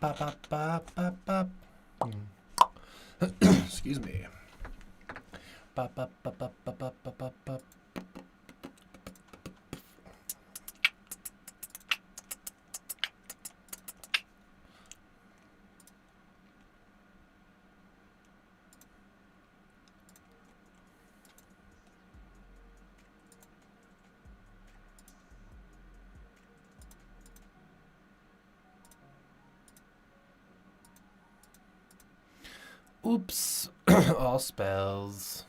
Bop, bop, bop, bop, bop. Excuse me. Bop, bop, bop, bop, bop, bop, bop, bop, bop. Oops. All spells.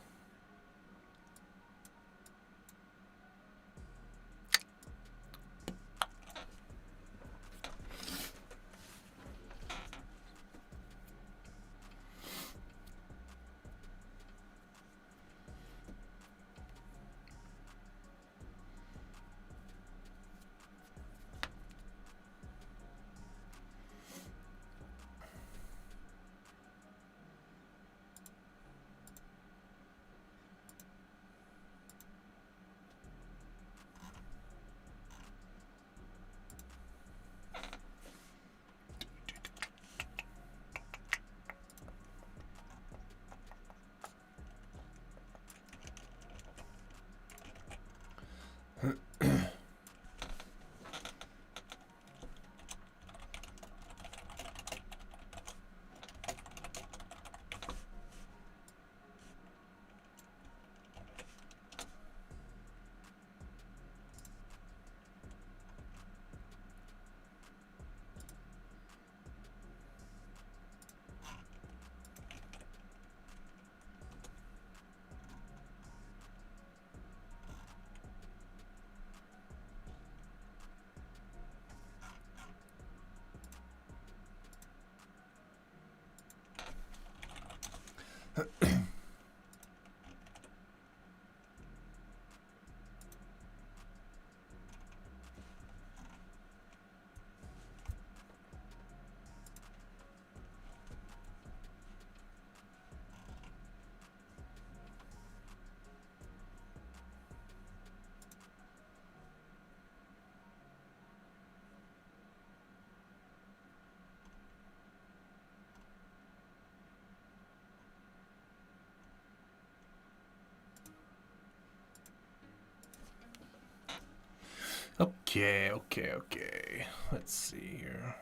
Okay. Let's see here.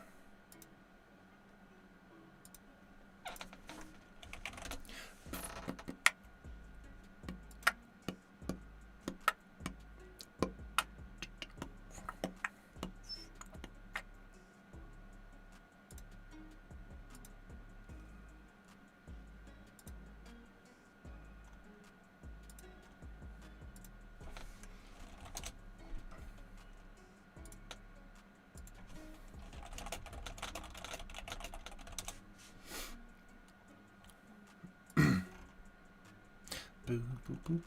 Boo, boo, boo.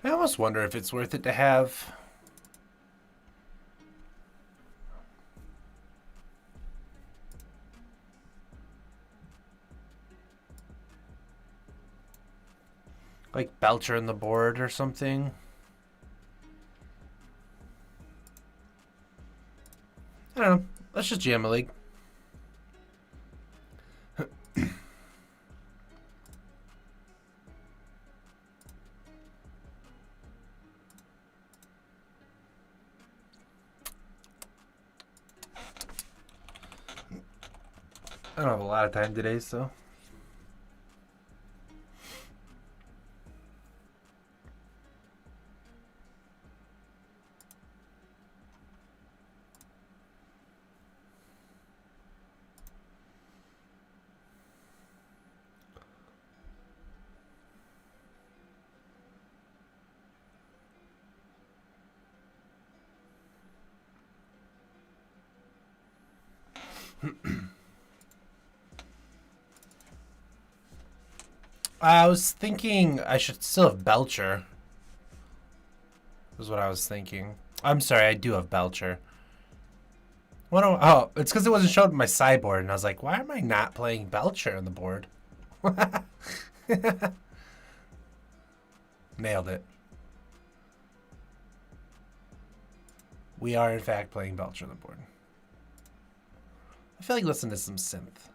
I almost wonder if it's worth it to have like Belcher in the board or something. I don't know. Let's just jam a league. I don't have a lot of time today, so. I was thinking I should still have Belcher. Is what I was thinking. I'm sorry, I do have Belcher. What? Oh, it's because it wasn't showed in my sideboard, and I was like, why am I not playing Belcher on the board? Nailed it. We are, in fact, playing Belcher on the board. I feel like listening to some synth.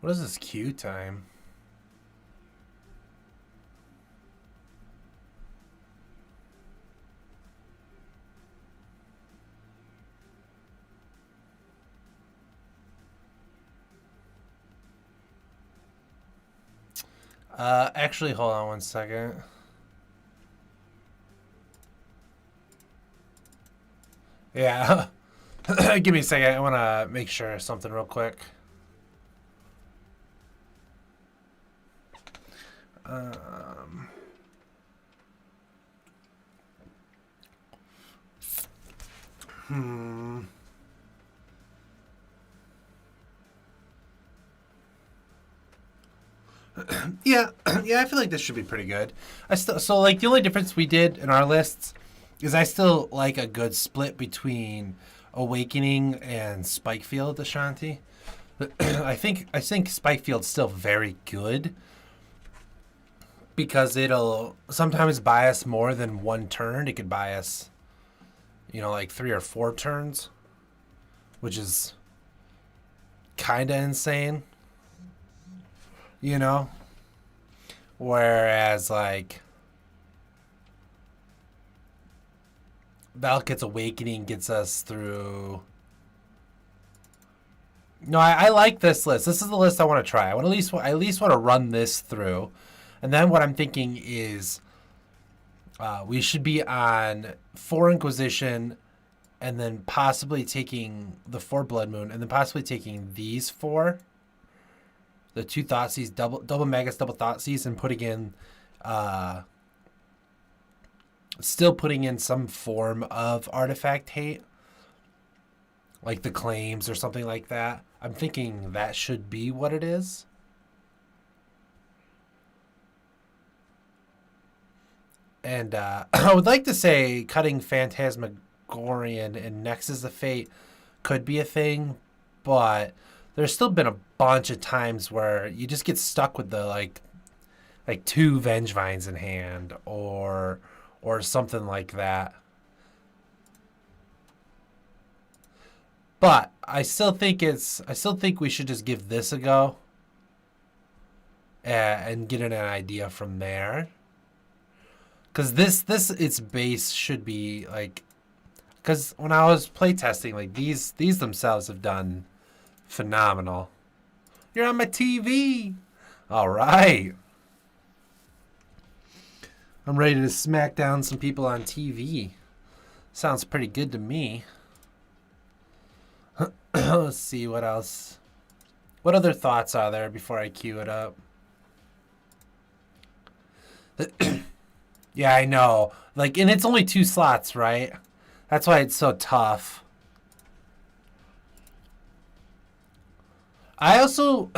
What is this queue time? Actually, hold on one second. Yeah. Give me a second. I want to make sure something real quick. Yeah, yeah, I feel like this should be pretty good. So like the only difference we did in our lists is I still like a good split between Awakening and Spikefield Ashanti. I think Spikefield's still very good because it'll sometimes bias more than one turn. It could bias, like 3 or 4 turns, which is kind of insane. Whereas like Valakut's Awakening gets us through. No, I like this list. This is the list I want to try. I want at least want to run this through, and then what I'm thinking is, we should be on 4 Inquisition, and then possibly taking the 4 Blood Moon, and then possibly taking these 4, the 2 Thoughtseize, double Magus, double Thoughtseize, and putting in, still putting in some form of artifact hate, like the claims or something like that. I'm thinking that should be what it is. And I would like to say cutting Phantasmagorian and Nexus of Fate could be a thing, but there's still been a bunch of times where you just get stuck with the like 2 Vengevines in hand or something like that. But I still think we should just give this a go and get an idea from there. Because this its base should be like, because when I was playtesting, like these themselves have done phenomenal. You're on my TV. All right. I'm ready to smack down some people on TV. Sounds pretty good to me. Let's see what else. What other thoughts are there before I queue it up? Yeah, I know. Like, and it's only 2 slots, right? That's why it's so tough. I also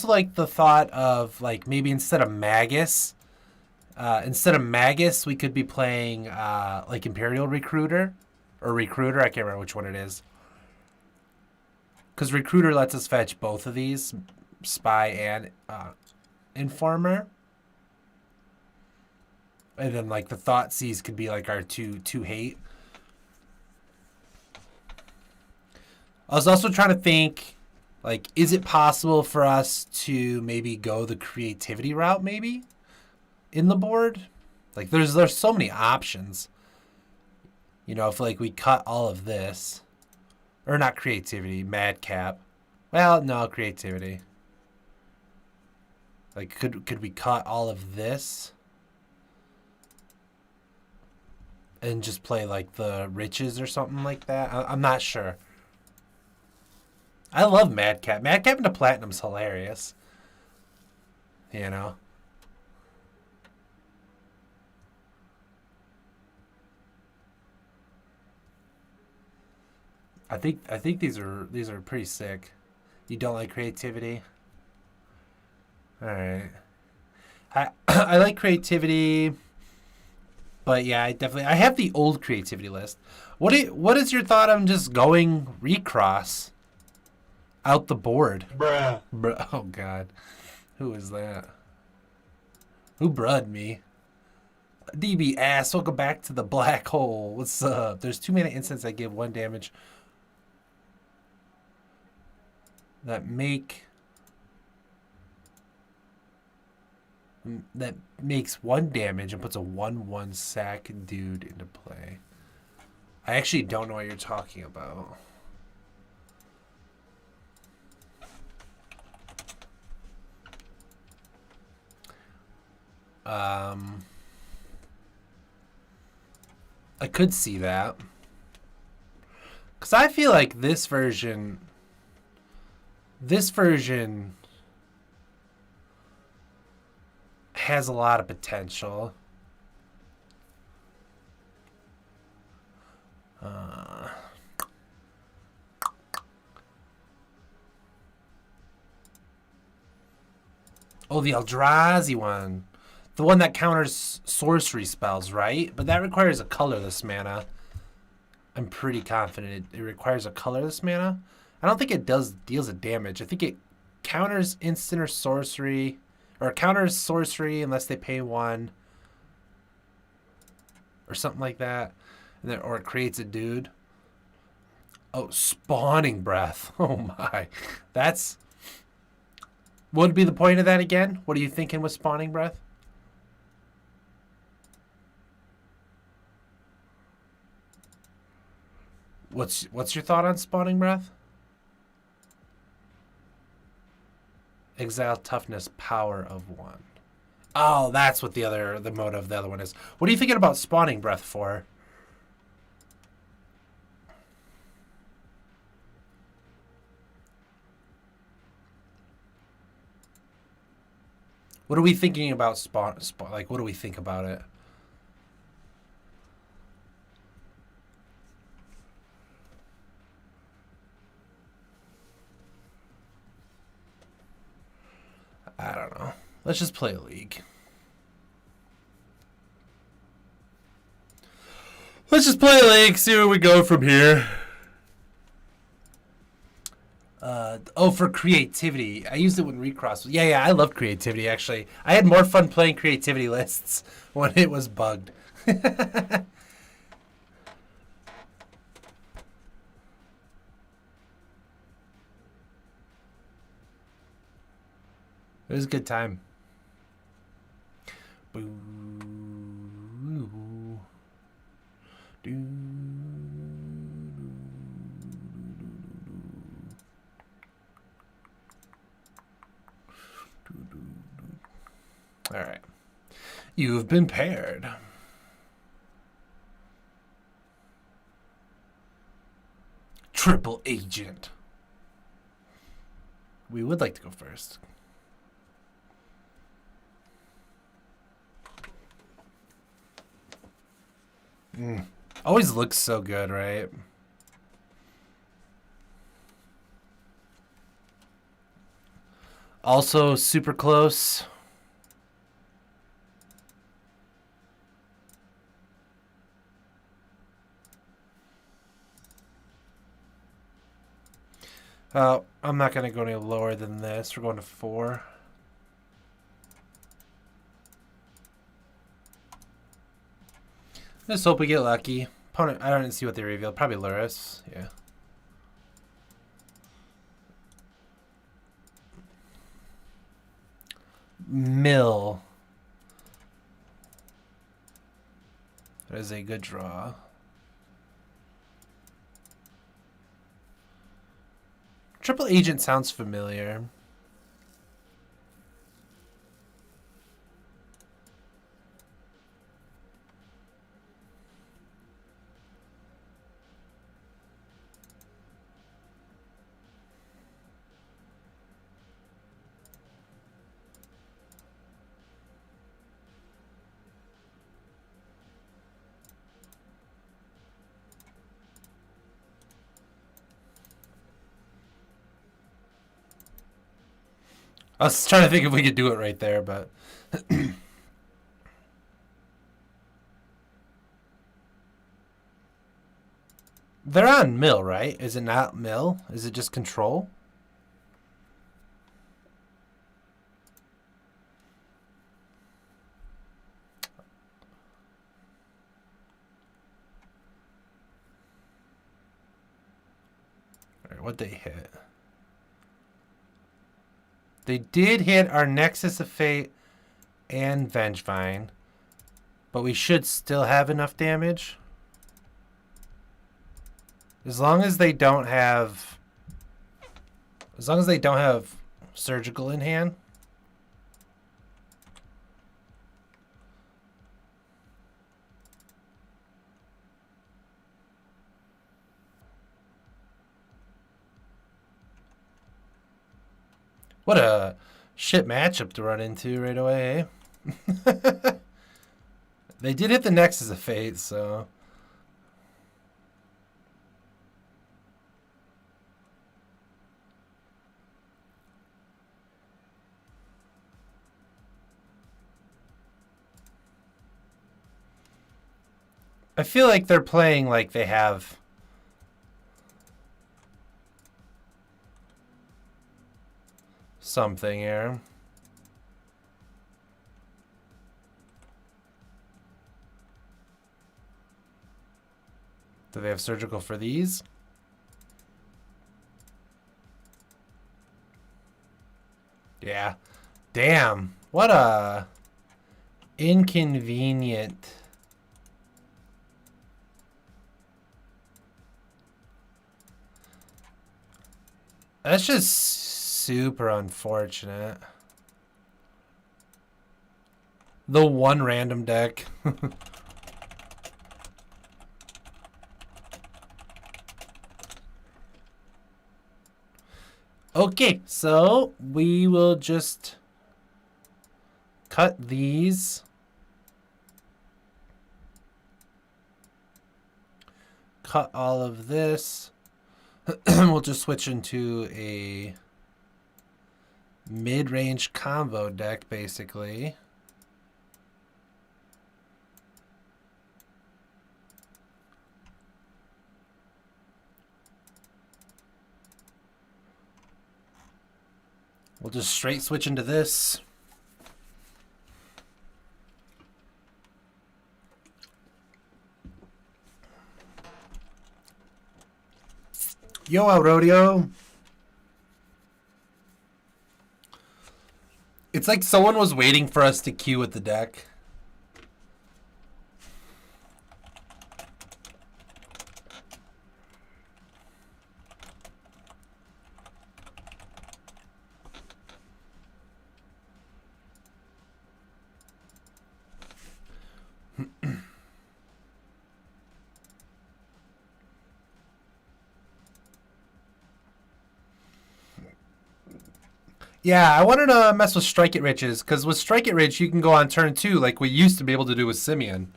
like the thought of like maybe instead of Magus, we could be playing like Imperial Recruiter or Recruiter. I can't remember which one it is. Because Recruiter lets us fetch both of these, Spy and Informer. And then like the Thoughtseize could be like our two hate. I was also trying to think, like, is it possible for us to maybe go the creativity route maybe in the board? Like there's so many options. If like we cut all of this. Or not creativity, madcap. Well, no, creativity. Like, could we cut all of this? and just play like the riches or something like that. I'm not sure. I love Madcap. Madcap into Platinum's hilarious. You know? I think these are pretty sick. You don't like creativity? Alright. I like creativity, but yeah, I have the old creativity list. What is your thought on just going recross out the board? Bruh. Oh god. Who is that? Who brud me? DB ass, welcome back to the black hole. What's up? There's 2 mana instants that give 1 damage. That makes 1 damage and puts a 1/1 sack dude into play. I actually don't know what you're talking about. I could see that. Because I feel like this version has a lot of potential. Oh, the Eldrazi one. The one that counters sorcery spells, right? But that requires a colorless mana. I'm pretty confident it requires a colorless mana. I don't think it deals a damage. I think it counters instant or sorcery. Or counters sorcery unless they pay 1. Or something like that. And then, or it creates a dude. Oh, Spawning Breath. Oh my. That's... What would be the point of that again? What are you thinking with Spawning Breath? What's your thought on Spawning Breath? Exile toughness power of 1. Oh, that's what the mode of the other one is. What are you thinking about Spawning Breath for? What are we thinking about like, what do we think about it? I don't know. Let's just play a league. Let's just play a league, see where we go from here. Oh, for creativity. I used it when Recross. Yeah, I loved creativity, actually. I had more fun playing creativity lists when it was bugged. It was a good time. Boo. All right. You've been paired. Triple Agent. We would like to go first. Always looks so good, right? Also super close. I'm not going to go any lower than this. We're going to 4. Let's hope we get lucky. Opponent, I don't see what they revealed. Probably Luris. Yeah. Mill. That is a good draw. Triple Agent sounds familiar. I was trying to think if we could do it right there, but they're on mill, right? Is it not mill? Is it just control? All right, what'd they hit? They did hit our Nexus of Fate and Vengevine, but we should still have enough damage. As long as they don't have... As long as they don't have Surgical in hand. What a shit matchup to run into right away, eh? They did hit the Nexus of Fate, so... I feel like they're playing like they have... something here. Do they have Surgical for these? Yeah. Damn. What a inconvenient... That's just super unfortunate. The one random deck. Okay, so we will just cut these. Cut all of this. We'll just switch into a mid-range combo deck, basically. We'll just straight switch into this. Yo, El Rodeo. It's like someone was waiting for us to queue with the deck. Yeah, I wanted to mess with Strike It Riches, because with Strike It Rich, you can go on turn 2 like we used to be able to do with Simeon.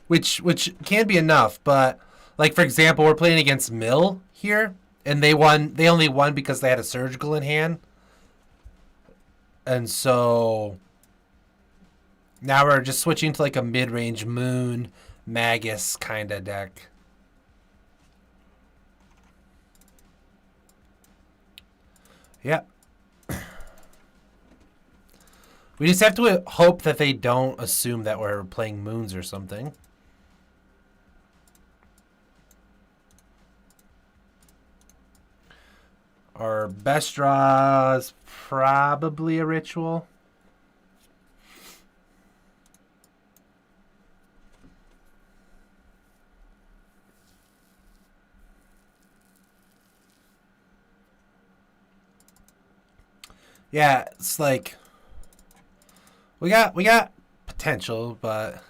Which can be enough, but like for example, we're playing against Mill here, and they only won because they had a Surgical in hand. And so now we're just switching to like a mid-range Moon Magus kind of deck. Yep. We just have to hope that they don't assume that we're playing Moons or something. Our best draw is probably a Ritual. Yeah, it's like we got potential, but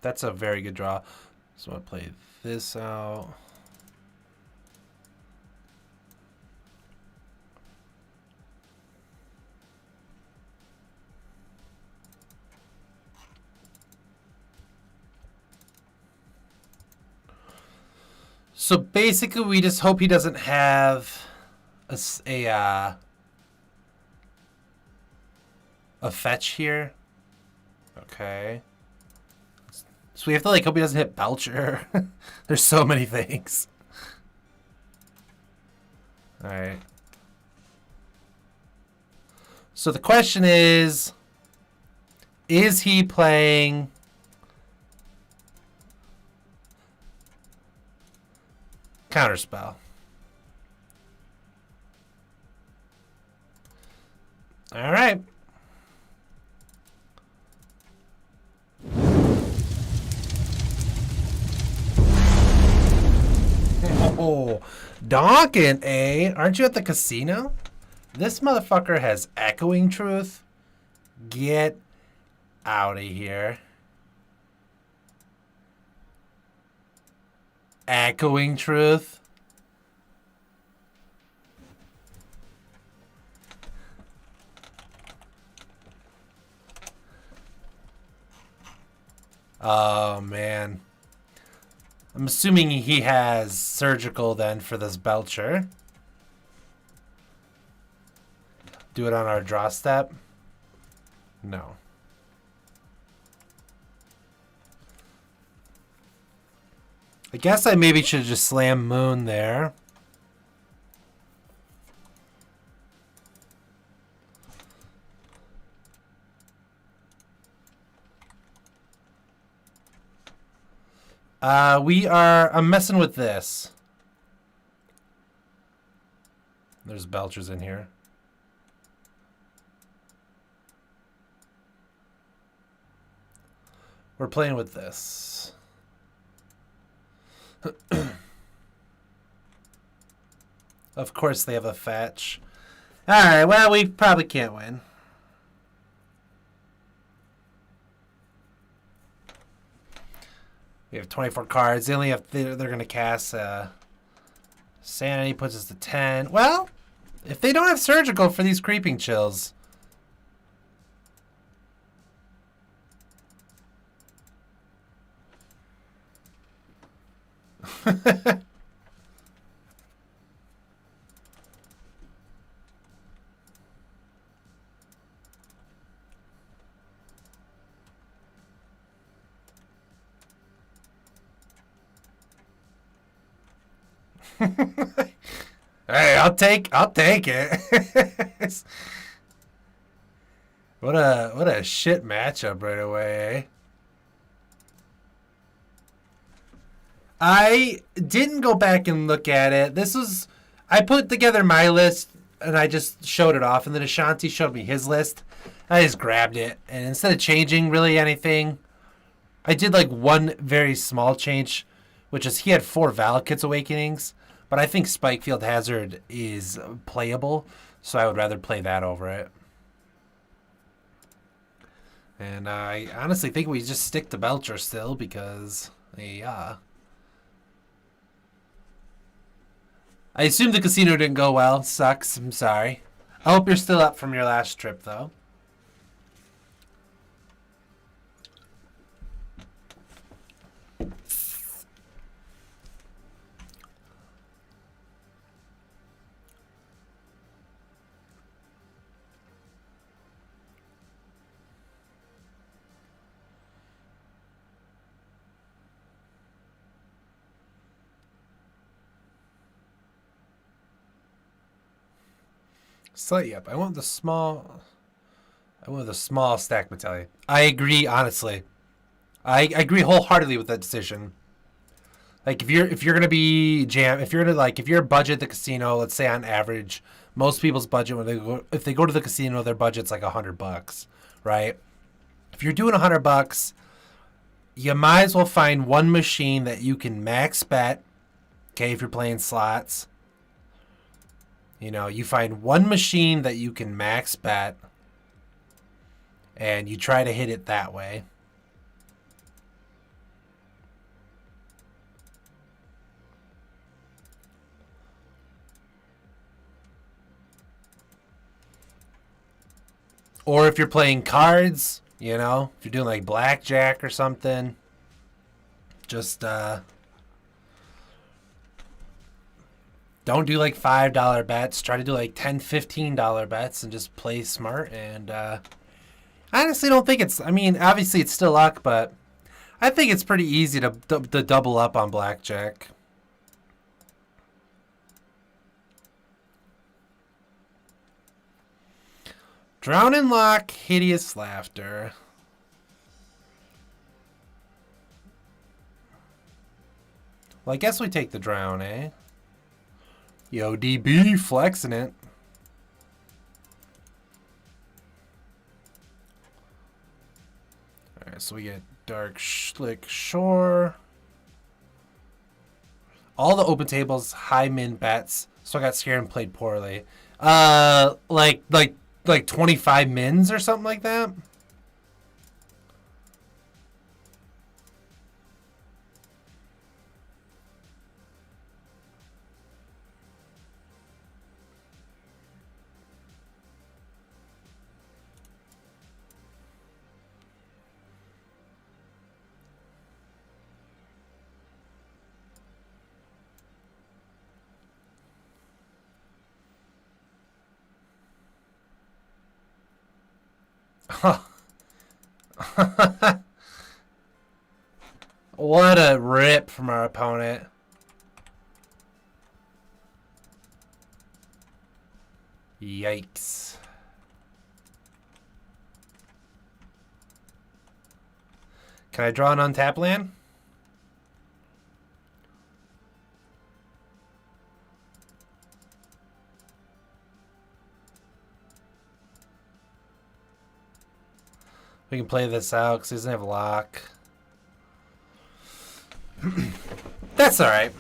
that's a very good draw. So I'm gonna play this out. So basically, we just hope he doesn't have a fetch here. Okay. So we have to like hope he doesn't hit Belcher. There's so many things. All right. So the question is he playing Counterspell? All right. Oh, Donkin, eh? Aren't you at the casino? This motherfucker has Echoing Truth. Get out of here. Echoing Truth. Oh, man. I'm assuming he has Surgical then for this Belcher. Do it on our draw step? No. I guess I maybe should have just slammed Moon there. I'm messing with this. There's Belchers in here. We're playing with this. Of course they have a fetch. Alright, well, we probably can't win. We have 24 cards. They only have they're going to cast Sanity puts us to 10. Well, if they don't have Surgical for these Creeping Chills. Hey, I'll take it. What a shit matchup right away. Eh? I didn't go back and look at it. I put together my list and I just showed it off, and then Ashanti showed me his list. I just grabbed it, and instead of changing really anything, I did like one very small change, which is he had 4 Valakut's Awakenings, but I think Spikefield Hazard is playable, so I would rather play that over it. And I honestly think we just stick to Belcher still because, yeah. I assume the casino didn't go well. Sucks. I'm sorry. I hope you're still up from your last trip, though. Slightly up. I want the small stack battalion. I agree, honestly. I agree wholeheartedly with that decision. Like if you're gonna be if you're budget the casino, let's say on average, most people's budget if they go to the casino, their budget's like $100, right? If you're doing $100, you might as well find one machine that you can max bet. Okay, if you're playing slots. You know, you find one machine that you can max bet, and you try to hit it that way. Or if you're playing cards, you know, if you're doing like blackjack or something, just Don't do like $5 bets. Try to do like $10, $15 bets and just play smart. And I honestly don't think it's, I mean, obviously it's still luck, but I think it's pretty easy to double up on blackjack. Drown in luck, hideous laughter. Well, I guess we take the drown, eh? Yo, DB flexing it. Alright, so we get dark slick shore. All the open tables, high min bets. So I got scared and played poorly. Like 25 mins or something like that. What a rip from our opponent. Yikes. Can I draw an untap land? We can play this out because he doesn't have lock. That's alright.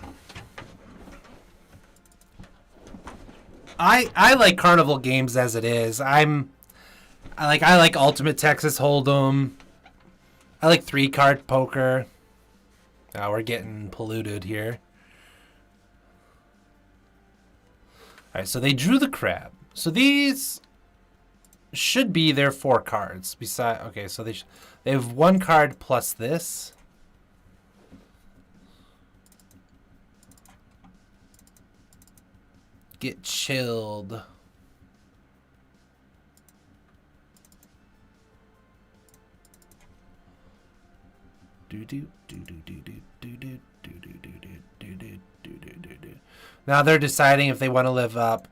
I like carnival games as it is. I like Ultimate Texas Hold'em. I like 3-card poker. Now we're getting polluted here. Alright, so they drew the crab. So these should be their 4 cards. Beside, okay, so they have 1 card plus this. Get chilled. Now they're deciding if they want to live up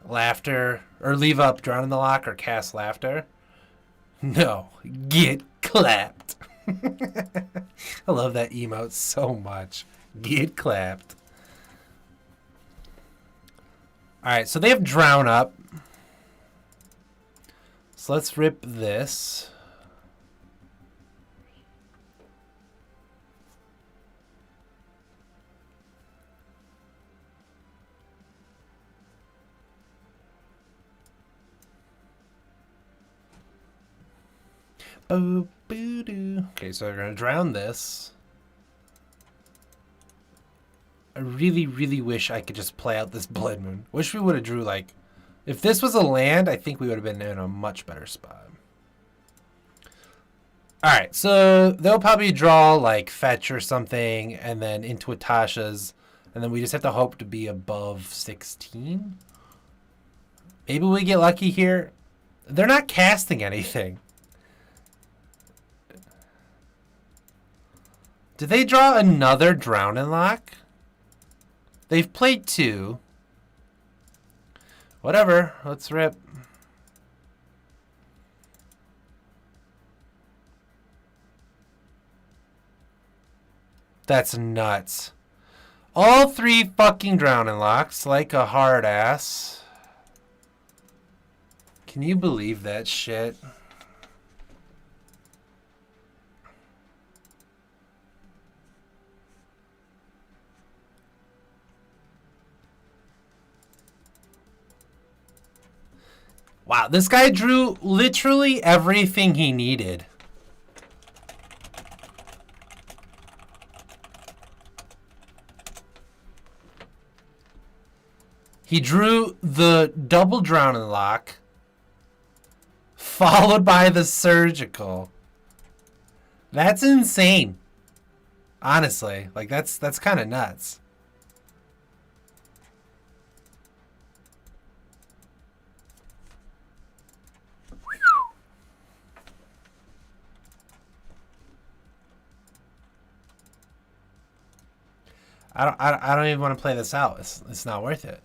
laughter or leave up drown in the lock or cast laughter. No, get clapped. I love that emote so much. Get clapped. Alright, so they have drown up. So let's rip this. Okay, so we're going to drown this. I really, really wish I could just play out this Blood Moon. Wish we would have drew, like... If this was a land, I think we would have been in a much better spot. Alright, so they'll probably draw, like, fetch or something, and then into Atasha's, and then we just have to hope to be above 16? Maybe we get lucky here. They're not casting anything. Did they draw another Drown and Lock? They've played 2. Whatever. Let's rip. That's nuts. All 3 fucking Drown and Locks like a hard ass. Can you believe that shit? Wow, this guy drew literally everything he needed. He drew the double Drown and Lock, followed by the surgical. That's insane. Honestly, like that's kind of nuts. I don't even want to play this out. It's not worth it.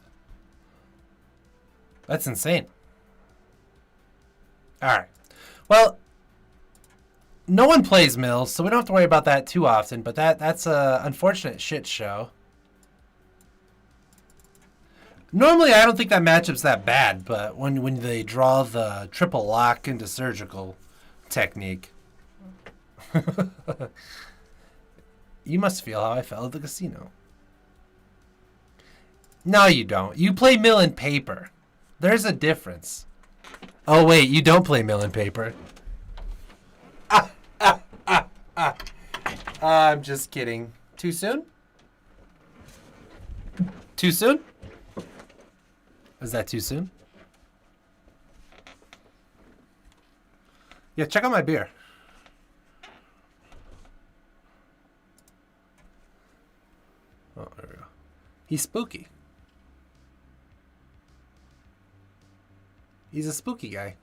That's insane. All right. Well, no one plays Mills, so we don't have to worry about that too often. But that's a unfortunate shit show. Normally, I don't think that matchup's that bad, but when they draw the triple lock into surgical technique, you must feel how I felt at the casino. No, you don't. You play mill and paper. There's a difference. Oh wait, you don't play mill and paper. I'm just kidding. Too soon? Too soon? Is that too soon? Yeah, check out my beer. Oh, there we go. He's spooky. He's a spooky guy.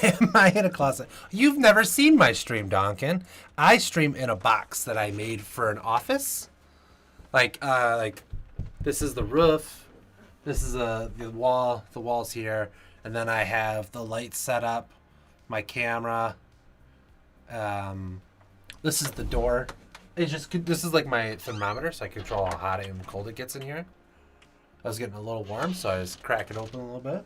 Am I in a closet? You've never seen my stream, Donkin. I stream in a box that I made for an office. Like this is the roof. This is the wall. The wall's here, and then I have the lights set up, my camera. This is the door. It's just this is like my thermometer, so I control how hot and cold it gets in here. I was getting a little warm, so I just crack it open a little bit.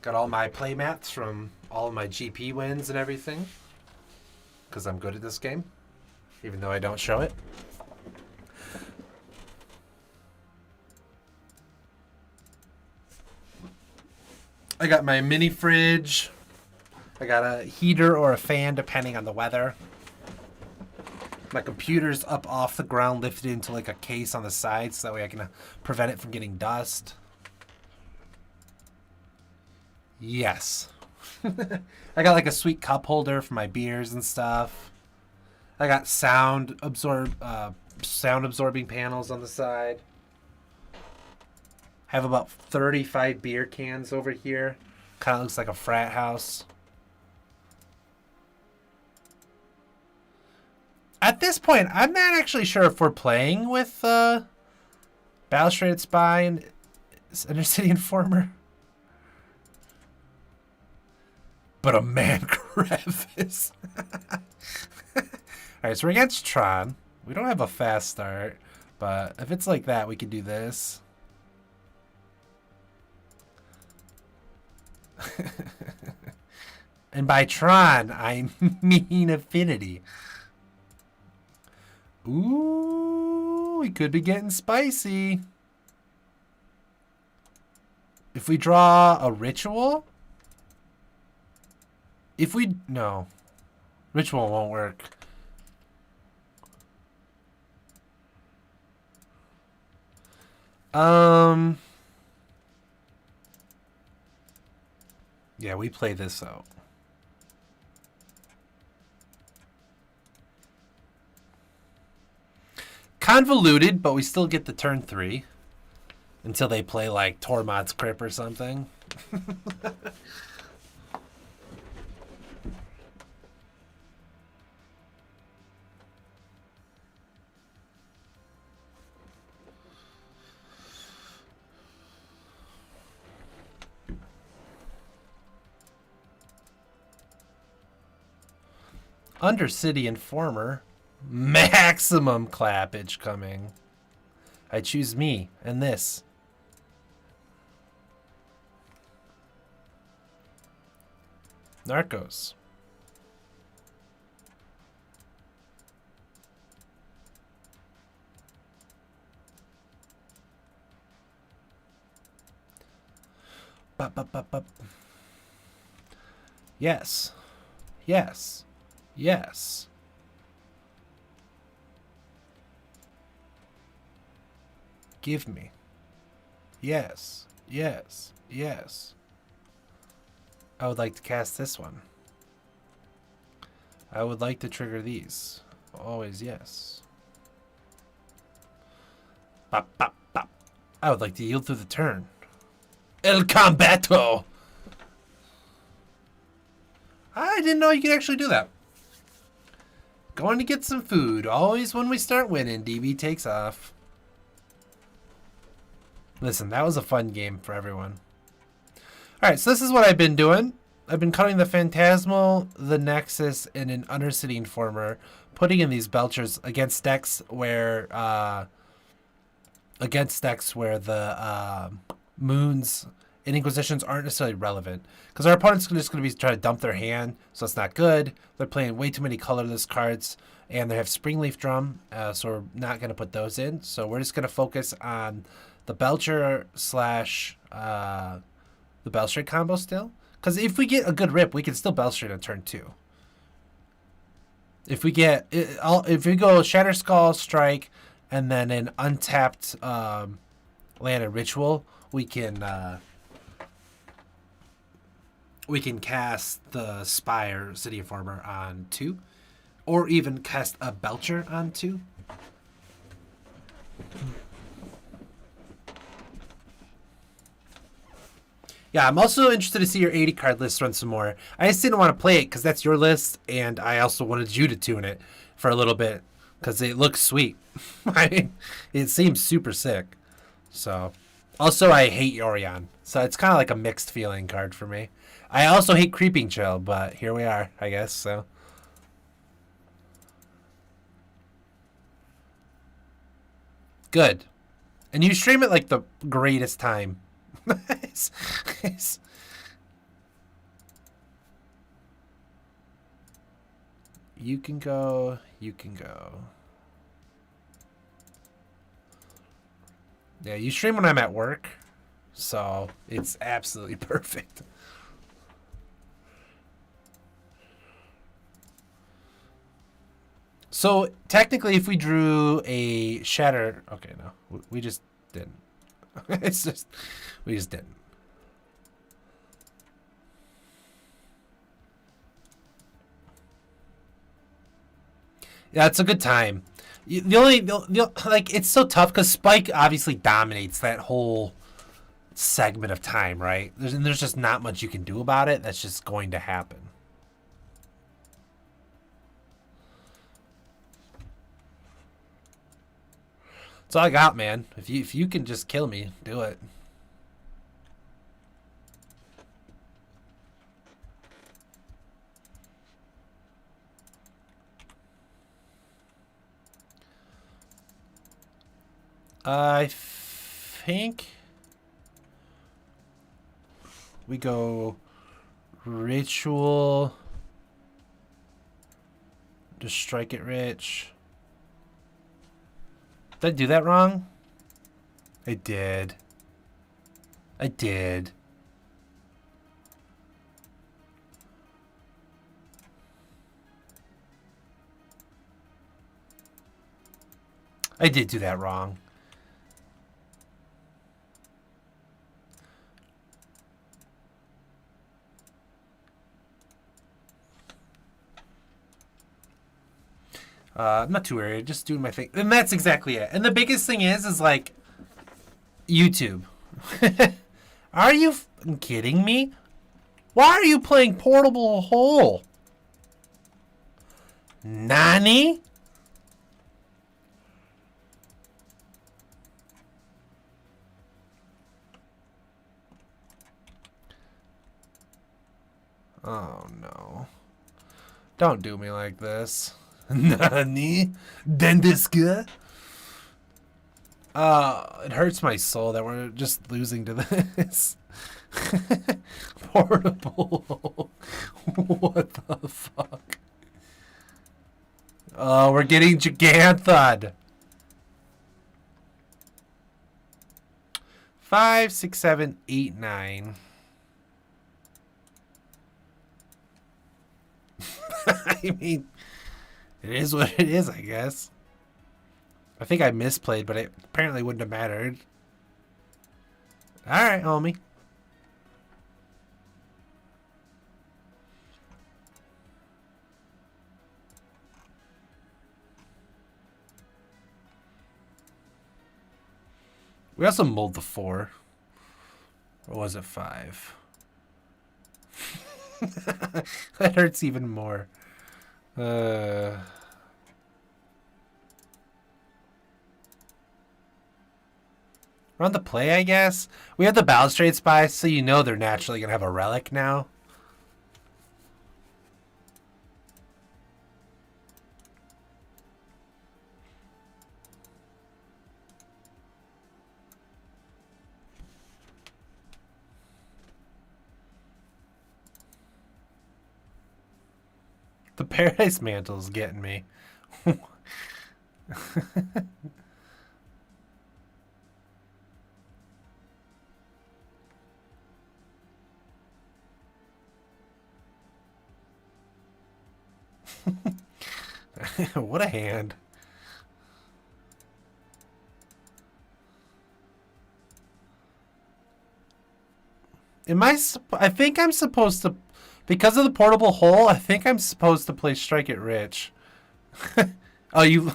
Got all my play mats from all of my GP wins and everything. Because I'm good at this game. Even though I don't show it. I got my mini fridge. I got a heater or a fan depending on the weather. My computer's up off the ground, lifted into like a case on the side so that way I can prevent it from getting dust. Yes. I got like a sweet cup holder for my beers and stuff. I got sound absorbing panels on the side. I have about 35 beer cans over here. Kind of looks like a frat house. At this point, I'm not actually sure if we're playing with Balustrade Spy and Inner City Informer. But a man crevice. Alright, so we're against Tron. We don't have a fast start, but if it's like that, we can do this. And by Tron, I mean Affinity. Ooh, we could be getting spicy. If we draw a ritual... No. Ritual won't work. Yeah, we play this out. Convoluted, but we still get the turn 3. Until they play like Tormod's Crypt or something. Undercity Informer. Maximum clappage coming. I choose me and this. Narcos. Yes. Yes. Yes. Give me. Yes. Yes. Yes. I would like to cast this one. I would like to trigger these. Always yes. Bop, bop, bop. I would like to yield through the turn. El Combato! I didn't know you could actually do that. Going to get some food. Always when we start winning, DB takes off. Listen, that was a fun game for everyone. Alright, so this is what I've been doing. I've been cutting the Phantasmal, the Nexus, and an Undercity Informer, putting in these Belchers against decks where the Moons and Inquisitions aren't necessarily relevant. Because our opponent's just going to be trying to dump their hand, so it's not good. They're playing way too many colorless cards, and they have Springleaf Drum, so we're not going to put those in. So we're just going to focus on the Belcher slash the Belstrade combo still. Because if we get a good rip, we can still Belstrade on turn 2. If we get, if we go Shatter Skull, Strike, and then an untapped land and Ritual, we can cast the Spire City Informer on 2, or even cast a Belcher on 2. Yeah, I'm also interested to see your 80 card list run some more. I just didn't want to play it because that's your list, and I also wanted you to tune it for a little bit because it looks sweet. I mean, it seems super sick. So, also I hate Yorion, so it's kind of like a mixed feeling card for me. I also hate Creeping Chill, but here we are, I guess. So, good, and you stream it like the greatest time. You can go. You can go. Yeah, you stream when I'm at work, so it's absolutely perfect. So technically, if we drew a shatter, okay, no, we just didn't. It's just, we just didn't. Yeah, it's a good time. Like, it's so tough because Spike obviously dominates that whole segment of time, right? There's just not much you can do about it. That's just going to happen. That's all I got, man. If you can just kill me, do it. I think we go Ritual. Just strike it rich. Did I do that wrong? I did. I did. I did do that wrong. I'm not too worried. Just doing my thing. And that's exactly it. And the biggest thing is like, YouTube. Are you kidding me? Why are you playing Portable Hole? Nani? Oh, no. Don't do me like this. Nani? Dendiska? It hurts my soul that we're just losing to this. Portable. What the fuck? Oh, we're getting Giganthud. 5, 6, 7, 8, 9. I mean, it is what it is, I guess. I think I misplayed, but it apparently wouldn't have mattered. Alright, homie. We also mulled the 4. Or was it 5? That hurts even more. Run the play, I guess. We have the Balustrade Spy, so you know they're naturally going to have a relic now. The Paradise Mantle's getting me. What a hand. I think I'm supposed to, because of the portable hole, I think I'm supposed to play Strike It Rich. Oh, you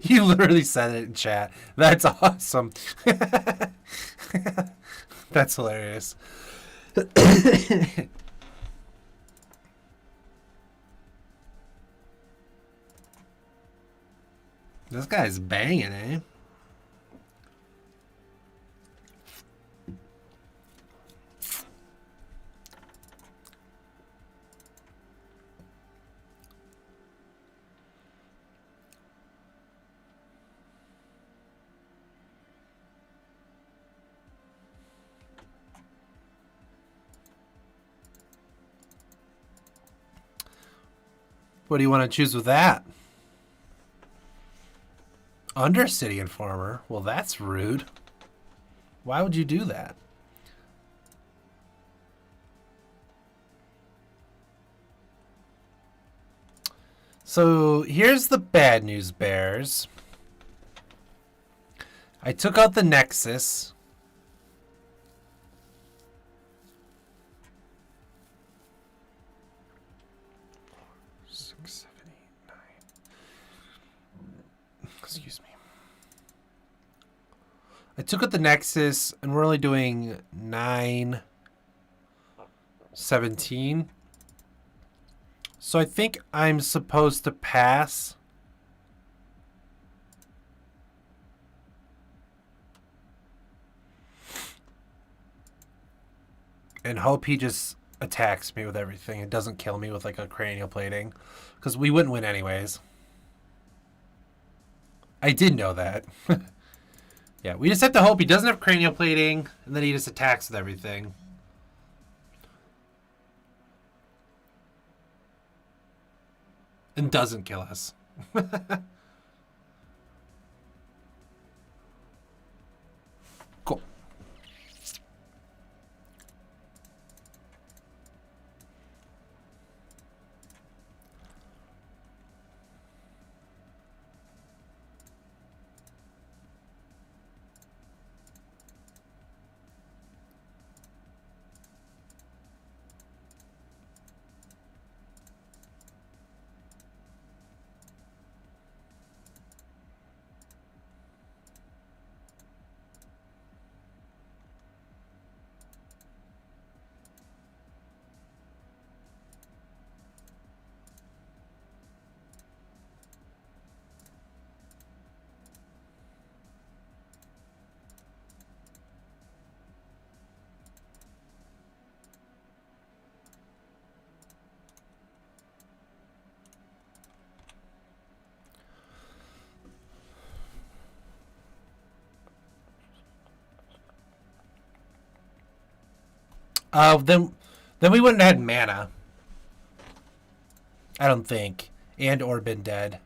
you literally said it in chat. That's awesome. That's hilarious. This guy's banging, eh? What do you want to choose with that? Undercity Informer? Well, that's rude. Why would you do that? So here's the bad news, Bears. I took out the Nexus. Excuse me. I took out the Nexus, and we're only doing 9, 17. So I think I'm supposed to pass. And hope he just attacks me with everything. It doesn't kill me with like a cranial plating. Because we wouldn't win anyways. I did know that. Yeah, we just have to hope he doesn't have cranial plating, and then he just attacks with everything. And doesn't kill us. Cool. Then we wouldn't have had mana. I don't think. And or been dead.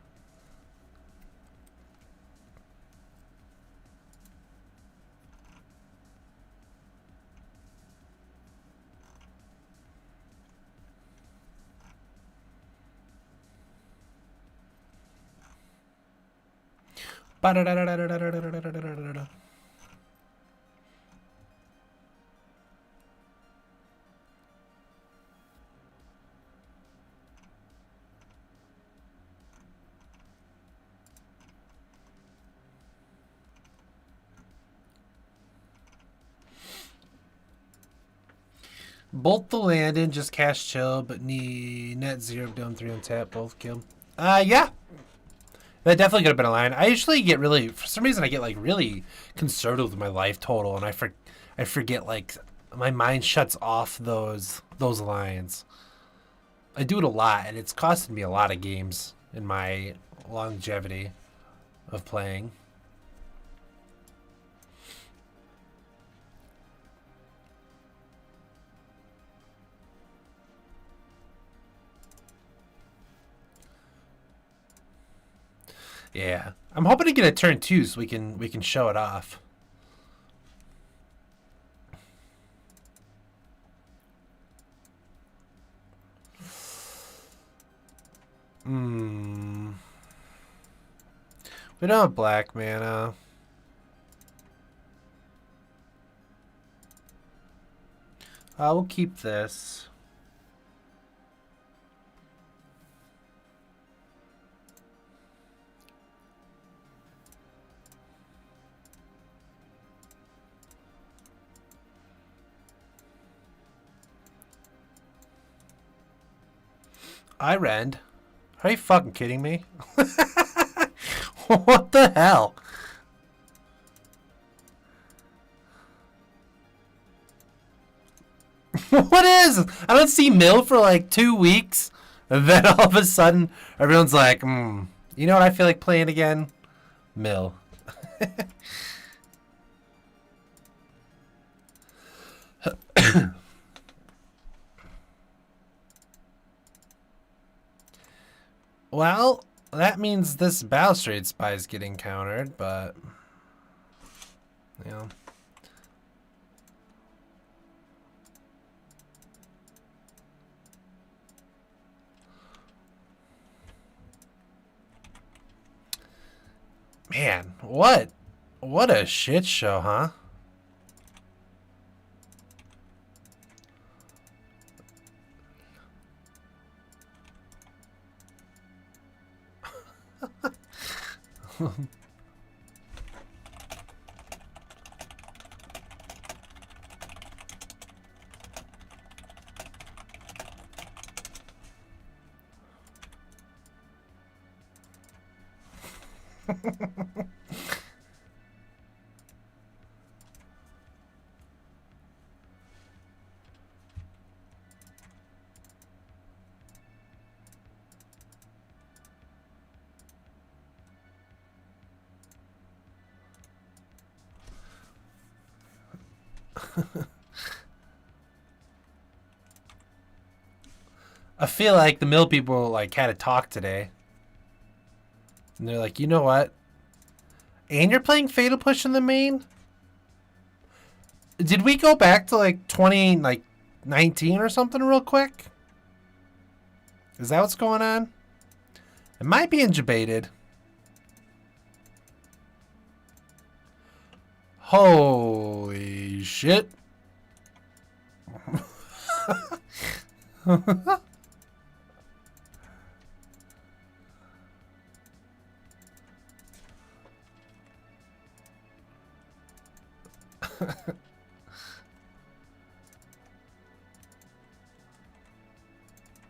Bolt the land in, just cast chill, but need net 0 down 3 on tap, both killed. Yeah. That definitely could have been a line. I usually get really, for some reason, I get like really conservative with my life total, and I forget, like, my mind shuts off those lines. I do it a lot, and it's costed me a lot of games in my longevity of playing. Yeah, I'm hoping to get a turn 2 so we can show it off. We don't have black mana. We'll keep this. I rend. Are you fucking kidding me? What the hell? What is? I don't see Mill for like 2 weeks. And then all of a sudden, everyone's like, you know what I feel like playing again? Mill. Well, that means this Balustrade Spy is getting countered, but... Yeah. Man, what a shit show, huh? I feel like the mill people like had a talk today. And they're like, you know what? And you're playing Fatal Push in the main? Did we go back to like 2019 or something real quick? Is that what's going on? It might be intubated. Holy shit.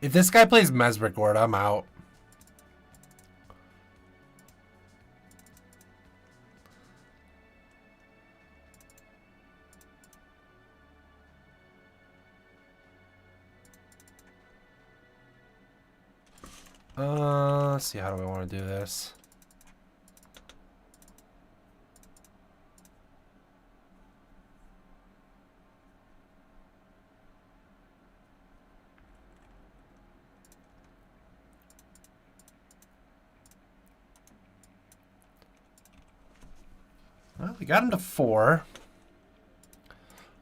If this guy plays Mesbrick Ward, I'm out. Let's see, how do we want to do this? Well, we got him to 4.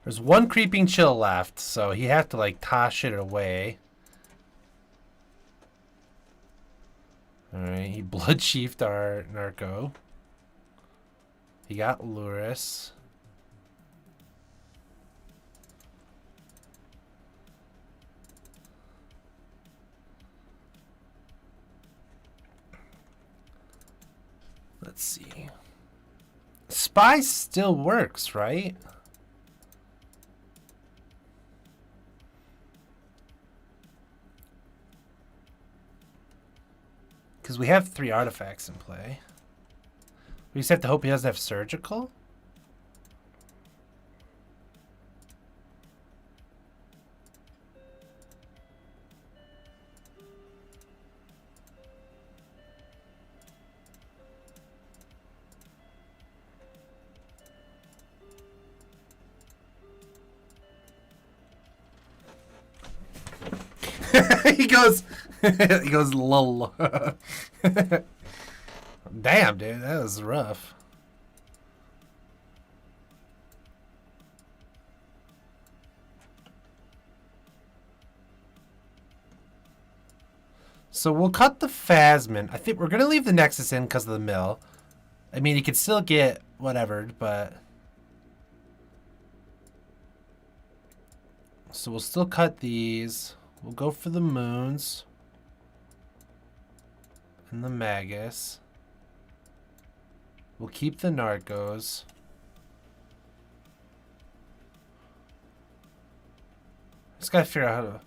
There's 1 creeping chill left, so he had to like toss it away. Alright, he blood chiefed our Narco. He got Luris. Let's see. Spy still works, right? because we have 3 artifacts in play. We just have to hope he doesn't have surgical. he goes lol. Damn, dude, that was rough. So we'll cut the Phasmin. I think we're gonna leave the Nexus in because of the mill. I mean, you could still get whatever, but so we'll still cut these. We'll go for the moons and the Magus. We'll keep the Narcos. Just gotta figure out how to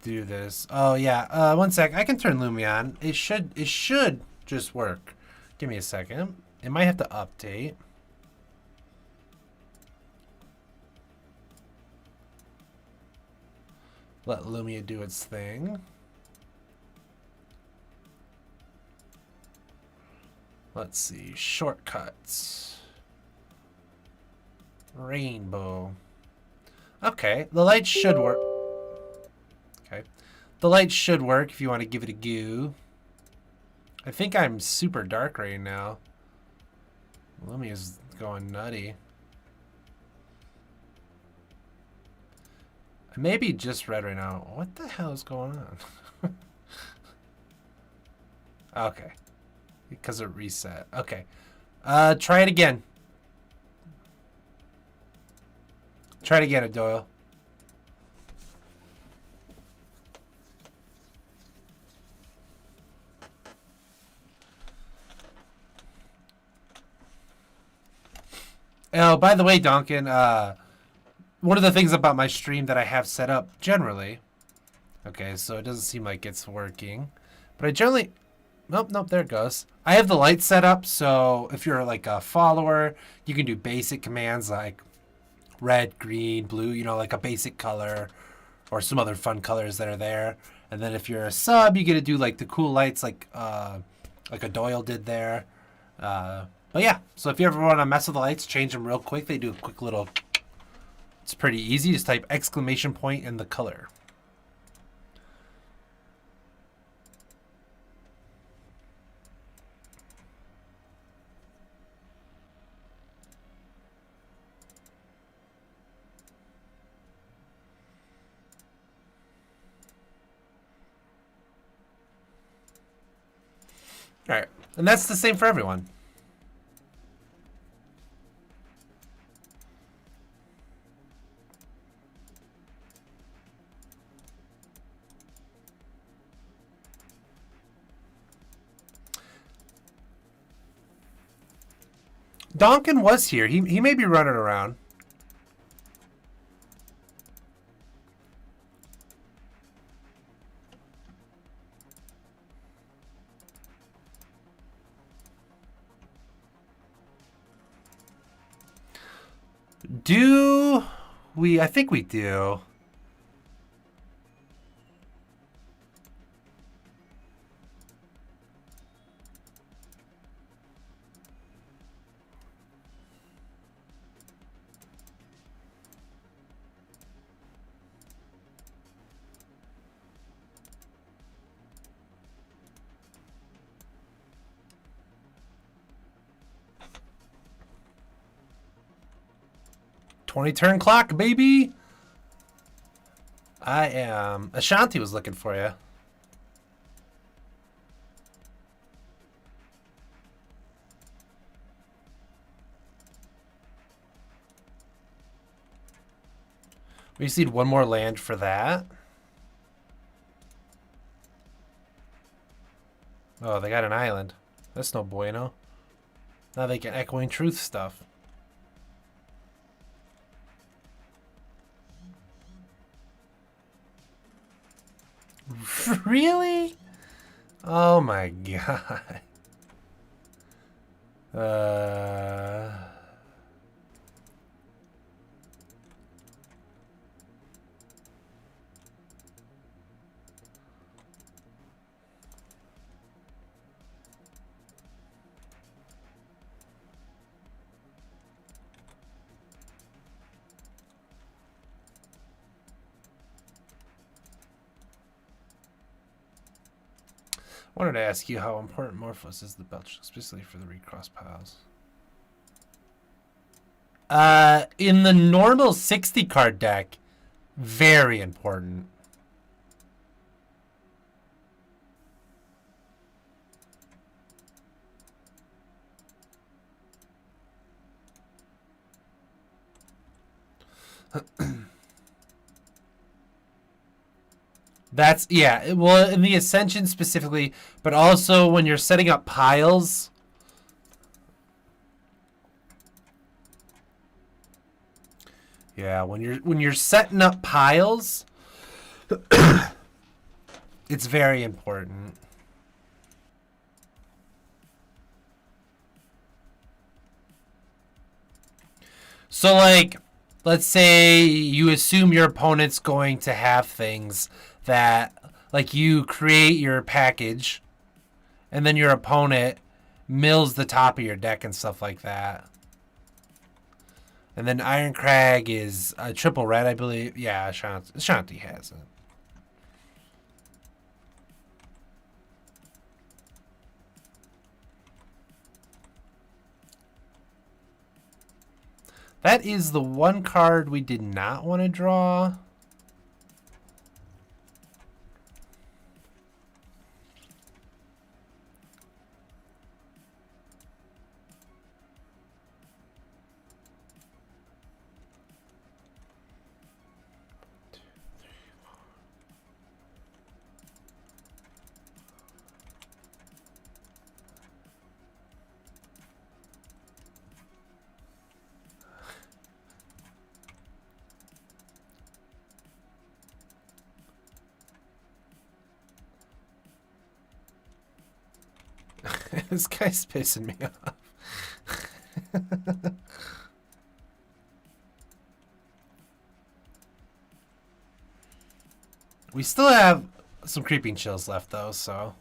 do this. Oh yeah, 1 sec. I can turn Lumi on. It should just work. Give me a second. It might have to update. Let Lumia do its thing. Let's see. Shortcuts. Rainbow. Okay. The lights should work. Okay. The lights should work if you want to give it a go. I think I'm super dark right now. Lumia's going nutty. Maybe just red right now. What the hell is going on? Okay. Because it reset. Okay. Try it again. Try it again, Doyle. Oh, by the way, Duncan, one of the things about my stream that I have set up generally, okay, so it doesn't seem like it's working, but I generally, nope, there it goes. I have the light set up, so if you're like a follower, you can do basic commands like red, green, blue, you know, like a basic color or some other fun colors that are there. And then if you're a sub, you get to do like the cool lights like a Doyle did there. But yeah, so if you ever want to mess with the lights, change them real quick. They do a quick little... It's pretty easy. Just type exclamation point in the color. All right, and that's the same for everyone. Donkin was here. He may be running around. Do we? I think we do. Turn clock, baby. I am. Ashanti was looking for you. We just need one more land for that. Oh, they got an island. That's no bueno. Now they can Echoing Truth stuff. Really? Oh my god. Uh... I wanted to ask you how important Morphos is the belch, especially for the recross piles. In the normal 60 card deck, very important. That's, yeah, well, in the Ascension specifically, but also when you're setting up piles. Yeah, when you're setting up piles, it's very important. So, like, let's say you assume your opponent's going to have things that, like, you create your package, and then your opponent mills the top of your deck and stuff like that. And then Iron Crag is a triple red, I believe. Yeah, Shanti has it. That is the one card we did not want to draw. This guy's pissing me off. We still have some creeping chills left, though, so.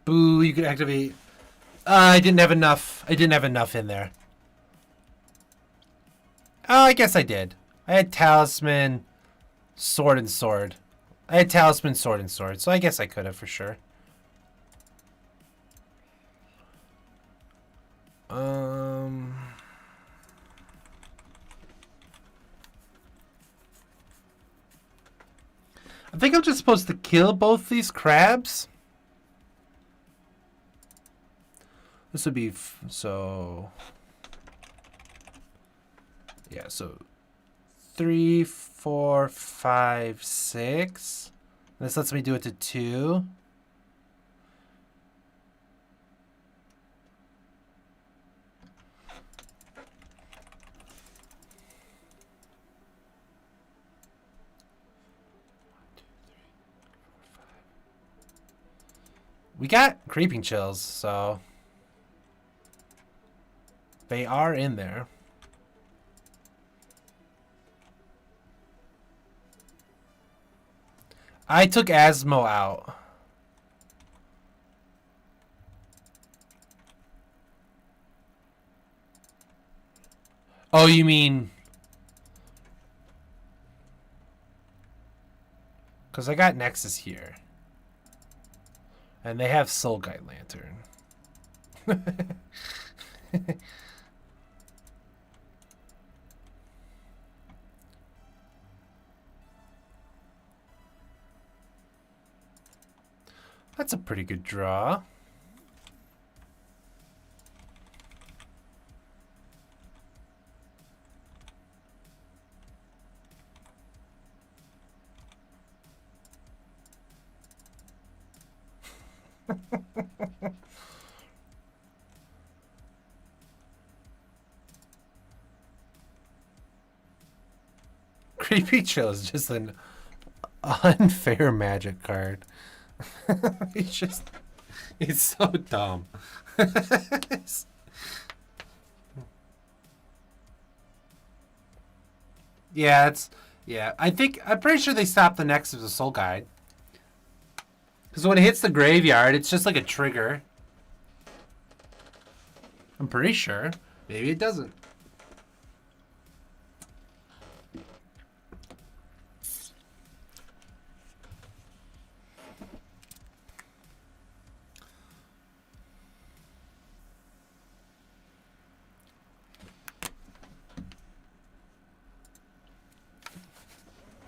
Boo, you could activate. I didn't have enough. I didn't have enough in there. Oh, I guess I did. I had Talisman, Sword, and Sword. I had Talisman, Sword, and Sword, so I guess I could have for sure. I think I'm just supposed to kill both these crabs. This would be so. Yeah, so 3, 4, 5, 6. This lets me do it to 2. We got creeping chills, so they are in there. I took Asmo out. Oh, you mean... Because I got Nexus here. And they have Soul Guide Lantern. That's a pretty good draw. Creepy Chill is just an unfair magic card. He's just, he's so dumb. Yeah, yeah. I'm pretty sure they stopped the next of the Soul Guide. Because when it hits the graveyard, it's just like a trigger. I'm pretty sure. Maybe it doesn't.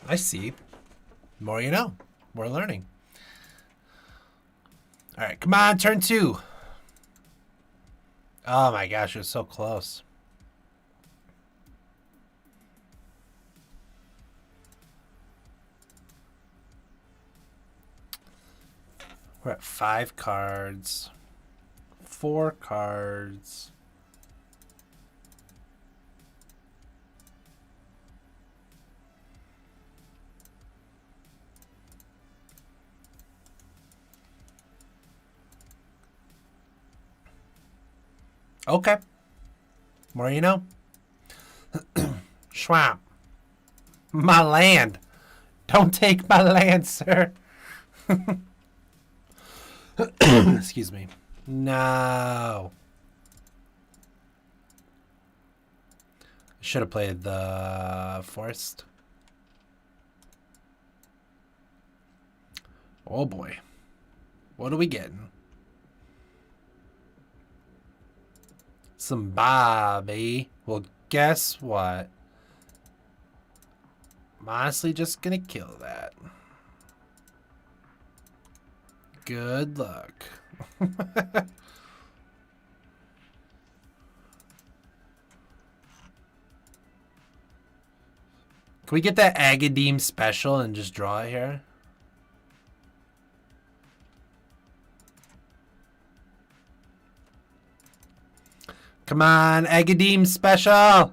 I see. More you know. More learning. All right, come on, turn 2. Oh my gosh, it was so close. We're at 5 cards. 4 cards. Okay. More you know. Schwamp. My land. Don't take my land, sir. Excuse me. No. Should have played the Forest. Oh boy. What are we getting? Some Bobby. Well, guess what? I'm honestly just gonna kill that. Good luck. Can we get that Agadeem special and just draw it here? Come on, Agadeem special!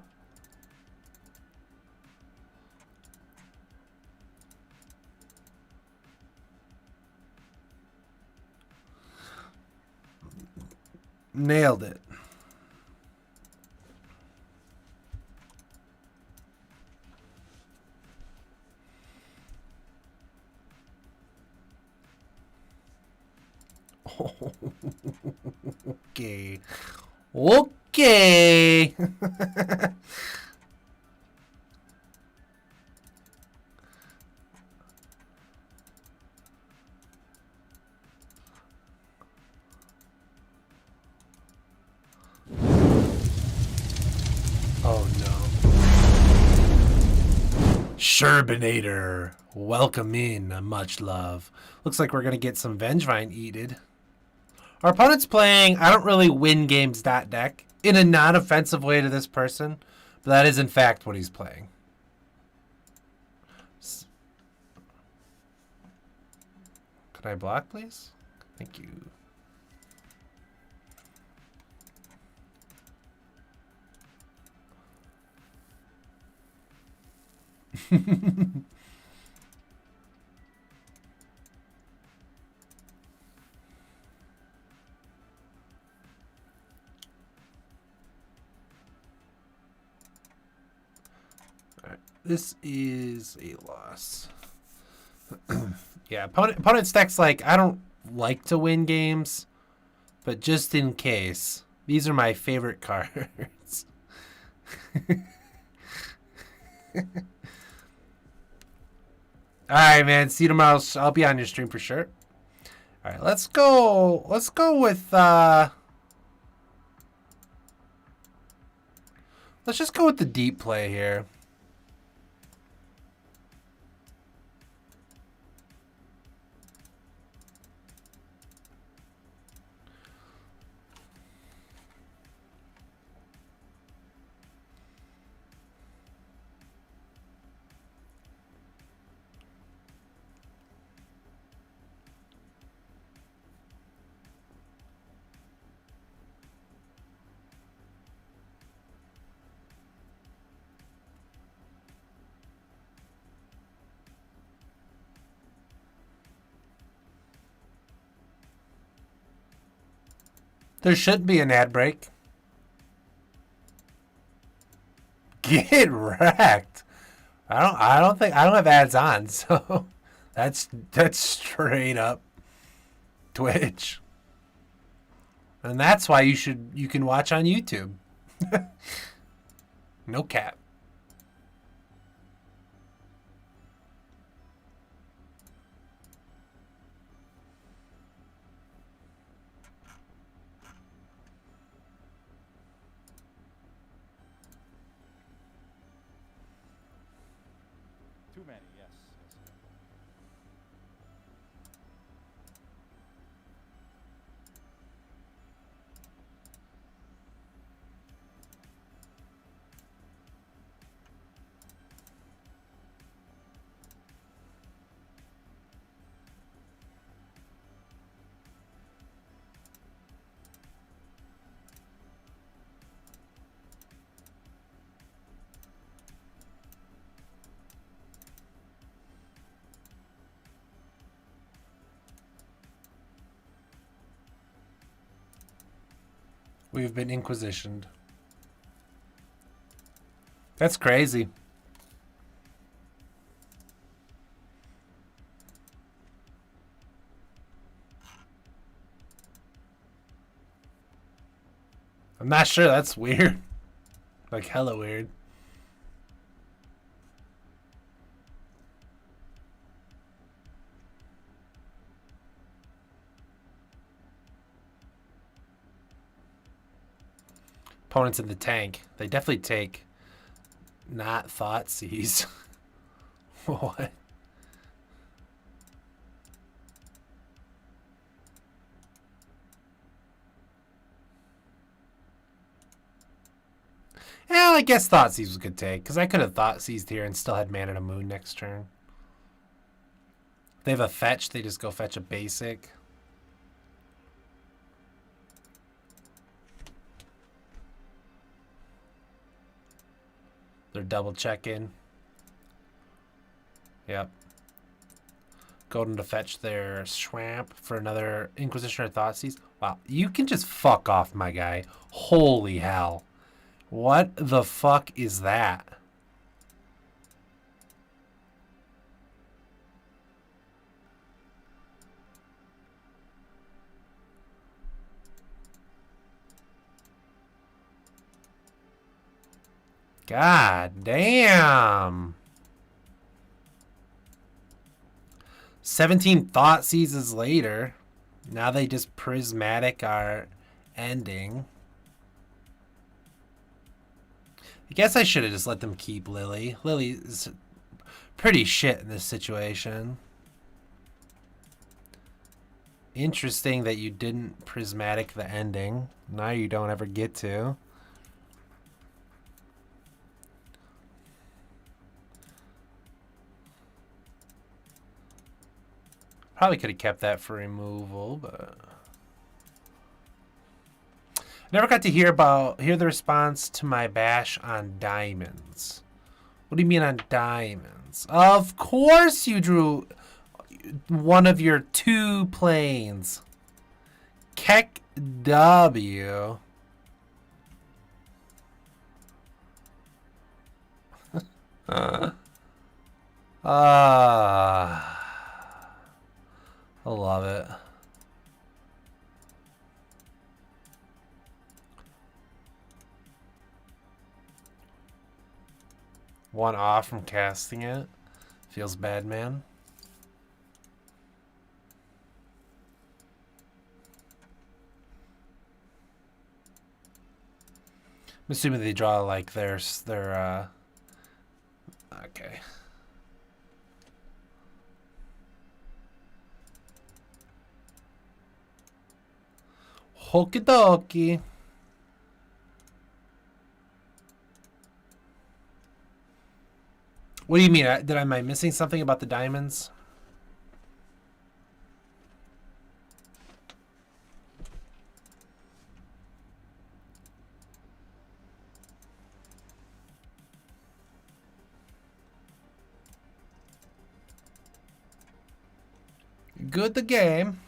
Nailed it. Okay. Okay. Oh no. Sherbinator. Welcome in, much love. Looks like we're gonna get some Vengevine eated. Our opponent's playing I don't really win games that deck in a non-offensive way to this person, but that is in fact what he's playing. Can I block, please? Thank you. Alright, this is a loss. Yeah, opponent's deck's like, I don't like to win games, but just in case, these are my favorite cards. Alright, man. See you tomorrow. I'll be on your stream for sure. Alright, let's go. Let's go with let's just go with the deep play here. There should be an ad break. Get wrecked. I don't have ads on, so that's straight up Twitch. And that's why you can watch on YouTube. No cap. Too many, yes. We've been inquisitioned. That's crazy. I'm not sure. That's weird. Like hella weird. Opponents in the tank. They definitely take not Thoughtseize. What? Well, I guess Thoughtseize was a good take, because I could have Thoughtseized here and still had Man in a Moon next turn. If they have a fetch, they just go fetch a basic. They're double checking. Yep. Going to fetch their Swamp for another Inquisition or Thoughtseize. Wow, you can just fuck off, my guy. Holy hell. What the fuck is that? God damn. 17 Thoughtseizes later. Now they just Prismatic our ending. I guess I should have just let them keep Lily. Lily is pretty shit in this situation. Interesting that you didn't Prismatic the ending. Now you don't ever get to. Probably could have kept that for removal, but never got to hear the response to my bash on diamonds. What do you mean on diamonds? Of course you drew one of your two planes. Keck W. I love it. One off from casting it. Feels bad, man. I'm assuming they draw like their okay. Okie dokie. What do you mean? Am I missing something about the diamonds? Good the game.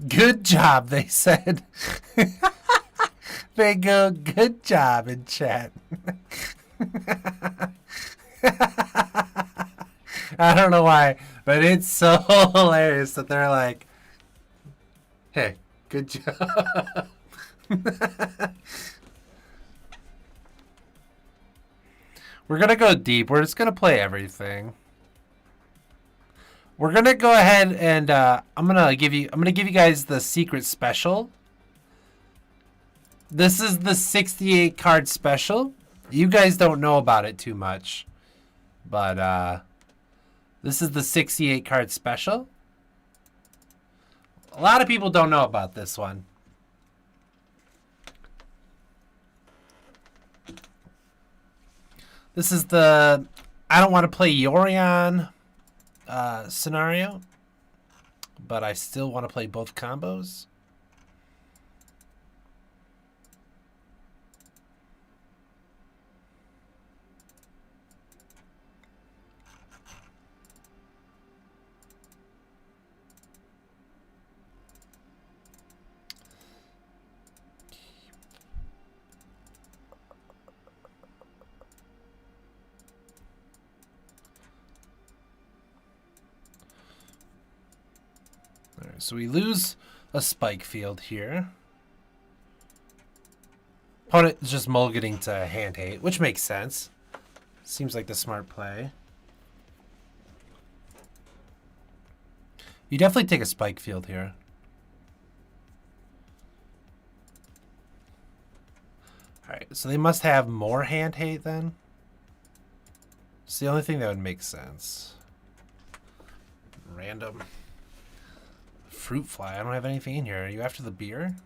Good job, they said. They go, good job in chat. I don't know why, but it's so hilarious that they're like, hey, good job. We're going to go deep. We're just going to play everything. We're going to go ahead and I'm going to give you guys the secret special. This is the 68 card special. You guys don't know about it too much. But this is the 68 card special. A lot of people don't know about this one. This is the I don't want to play Yorion scenario, but I still want to play both combos. So we lose a spike field here. Opponent is just mulliganing to hand hate, which makes sense. Seems like the smart play. You definitely take a spike field here. Alright, so they must have more hand hate then. It's the only thing that would make sense. Random. Fruit fly. I don't have anything in here. Are you after the beer?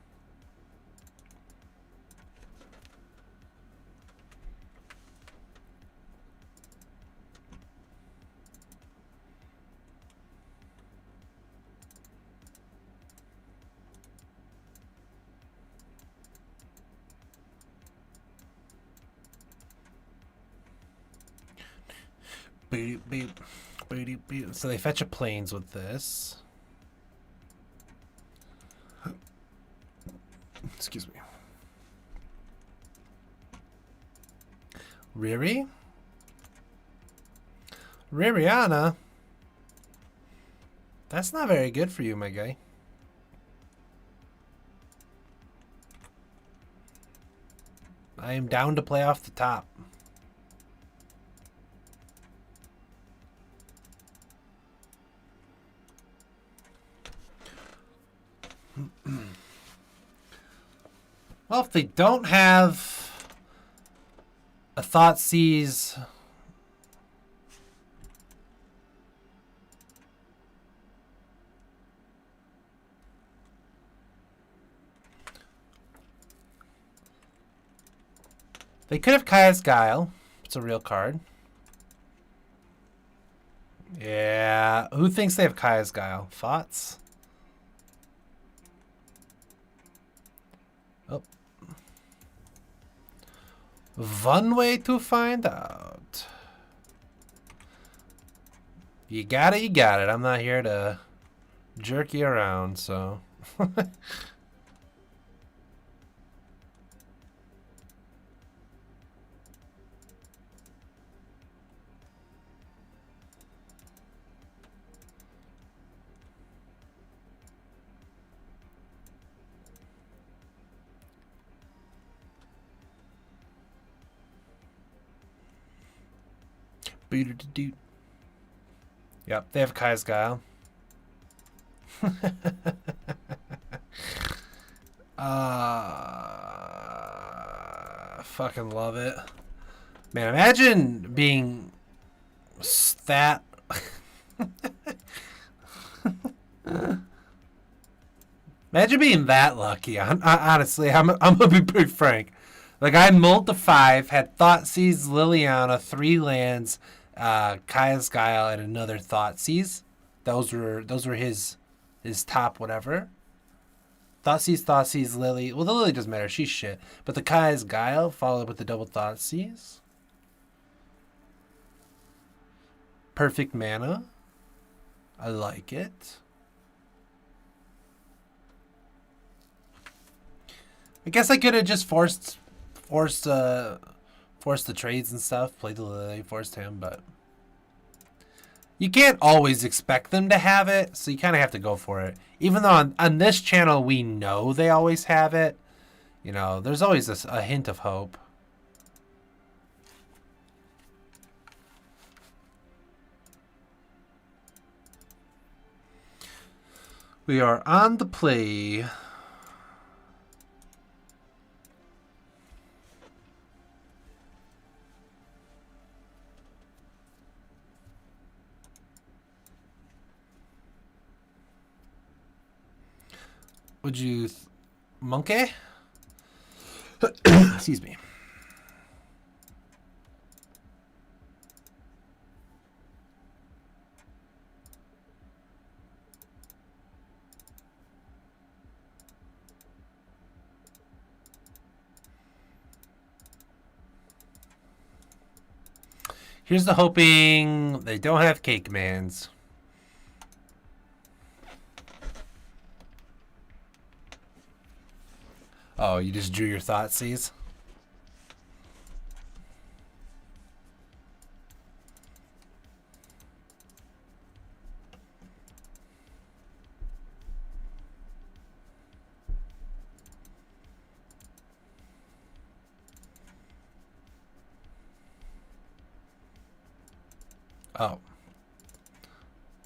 Beep, beep, beep, beep. So they fetch a plains with this. Excuse me. Riri? Ririana? That's not very good for you, my guy. I am down to play off the top. Well, if they don't have a Thoughtseize, they could have Kaya's Guile. It's a real card. Yeah, who thinks they have Kaya's Guile? Thoughts? Oh. One way to find out. You got it, you got it. I'm not here to jerk you around, so. Yep, they have Kai's Guile. Fucking love it. Man, imagine being that. Imagine being that lucky. Honestly, I'm gonna be pretty frank. Like, I mulled to 5, had Thoughtseize, Liliana, 3 lands, Kaya's Guile, and another Thoughtseize. Those were his top whatever. Thoughtseize, Lily. Well, the Lily doesn't matter. She's shit. But the Kaya's Guile followed with the double Thoughtseize. Perfect mana. I like it. I guess I could have just forced the trades and stuff, played the Lily, forced him, but you can't always expect them to have it, so you kind of have to go for it. Even though on this channel we know they always have it, you know, there's always a hint of hope. We are on the play. Would you... monkey? Excuse me. Here's the hoping they don't have cake mans. Oh, you just drew your Thoughtseize? Oh.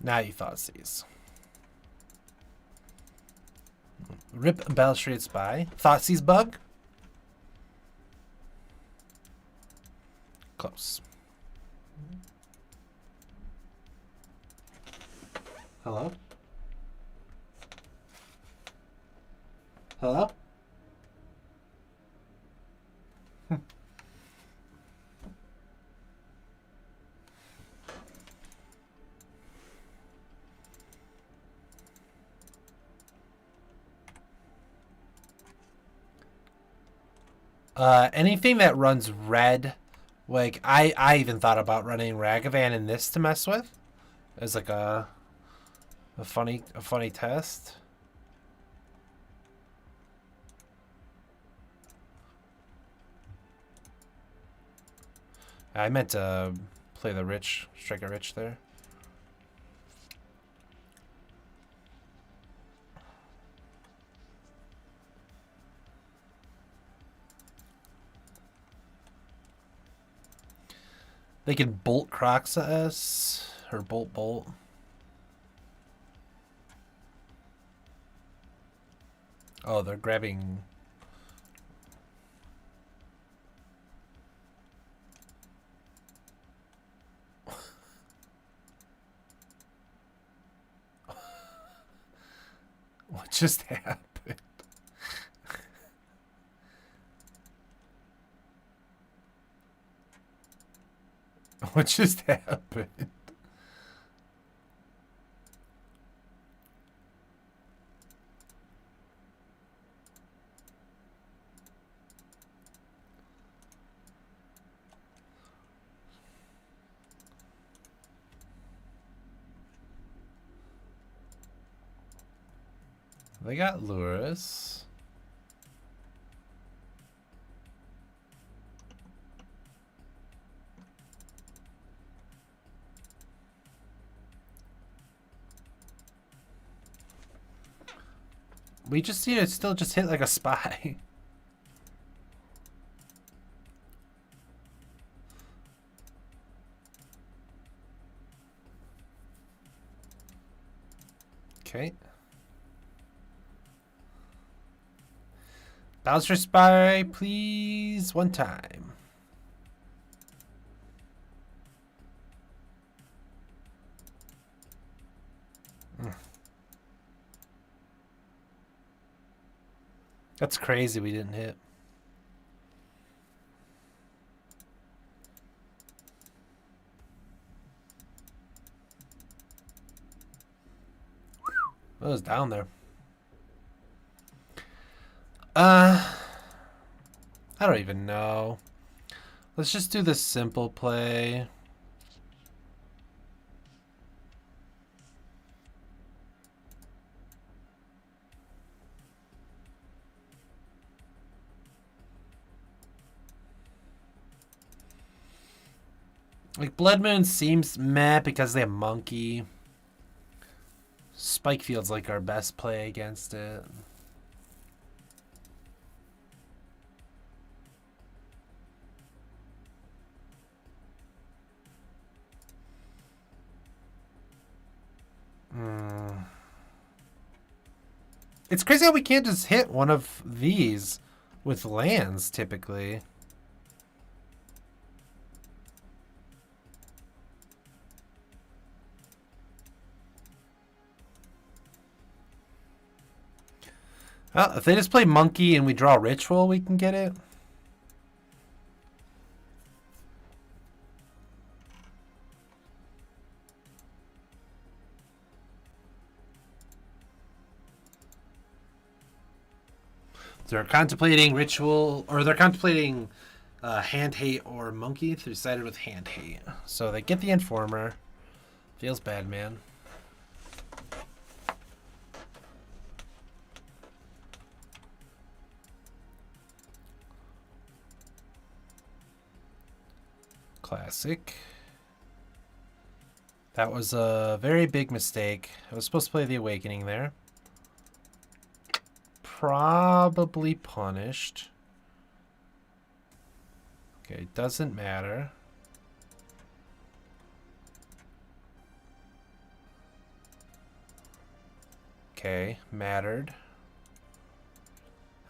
Now you Thoughtseize. Rip Balustrade Spy. Thoughtseize bug? Close. Hello? Hello? Anything that runs red, like I even thought about running Ragavan in this to mess with, as like a funny test. I meant to play the rich, strike a rich there. They can bolt Crocs at us, or bolt. Oh, they're grabbing. What just happened? What just happened? They got Luris. We just need to still just hit like a spy. Okay. Bowser spy, please. One time. That's crazy we didn't hit. It was down there. I don't even know. Let's just do this simple play. Like, Blood Moon seems meh because they have Monkey. Spikefield's like our best play against it. It's crazy how we can't just hit one of these with lands, typically. Well, if they just play Monkey and we draw Ritual, we can get it. They're contemplating Ritual, or they're contemplating Hand Hate or Monkey. They decided with Hand Hate. So they get the Informer. Feels bad, man. Classic. That was a very big mistake. I was supposed to play the Awakening there. Probably punished. Okay, doesn't matter. Okay, mattered.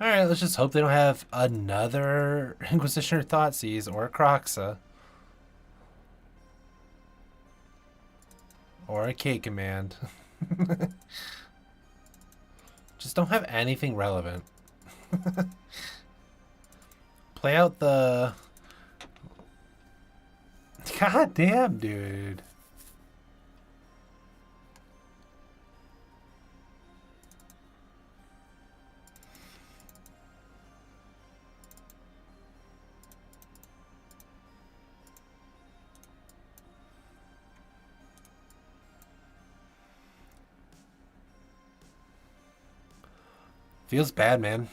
Alright, let's just hope they don't have another Inquisition or Thoughtseize or a Croxa. Or a K command. Just don't have anything relevant. Play out the... God damn, dude. Feels bad, man.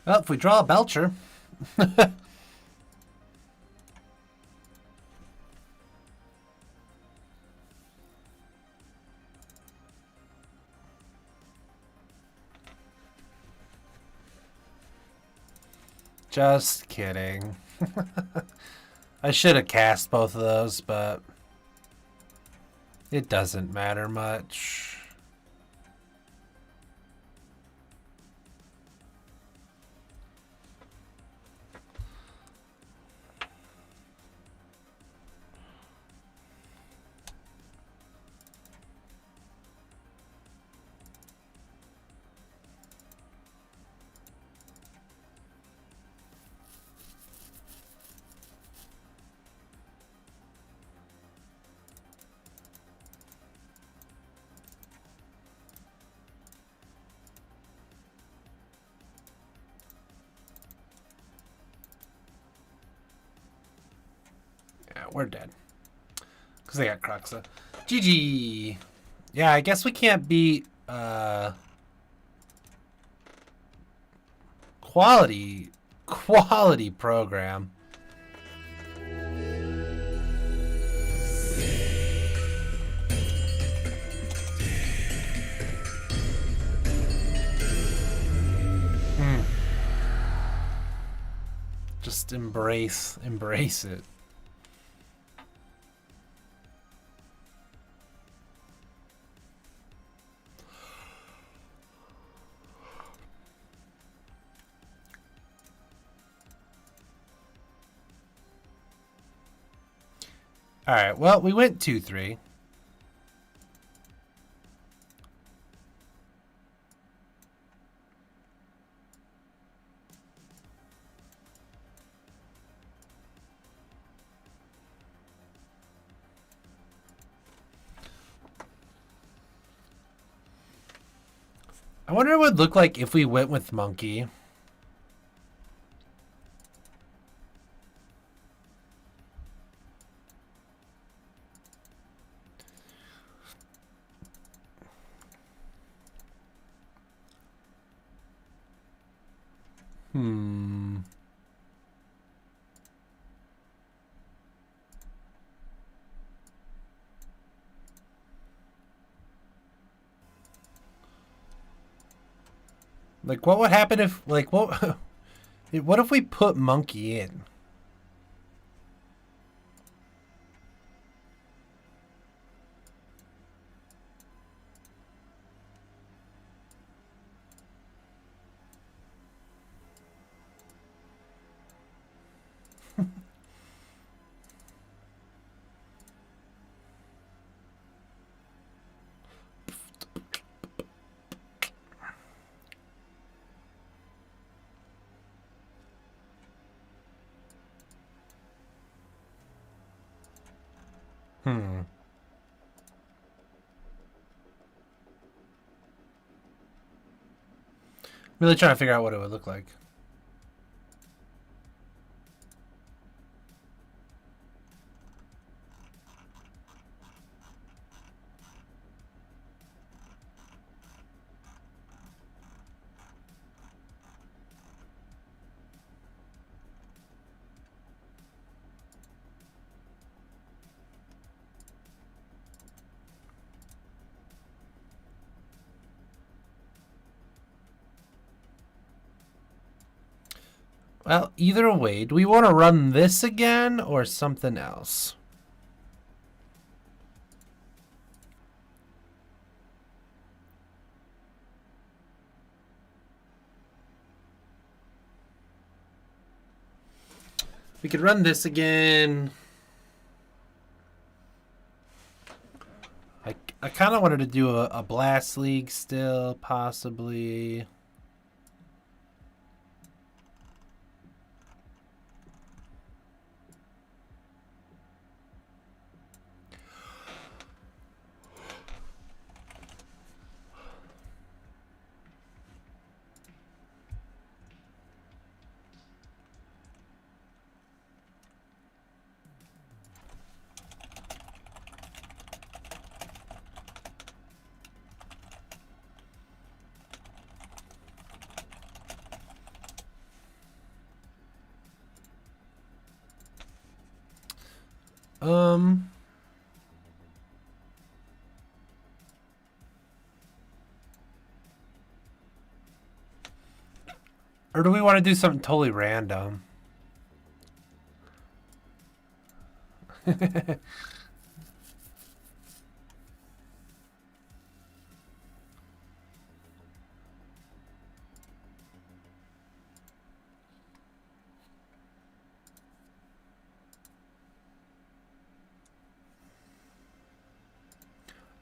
Well, if we draw a Belcher. Just kidding. I should have cast both of those, but it doesn't matter much. We're dead. Because they got Croxa. GG. Yeah, I guess we can't beat quality program. Just embrace it. All right, well, we went 2-3. I wonder what it would look like if we went with Monkey. Hmm. Like, what would happen if, like, what? What if we put monkey in? Hmm. Really trying to figure out what it would look like. Well, either way, do we want to run this again or something else? We could run this again. I kind of wanted to do a Blast League still, possibly. Um... Or do we want to do something totally random?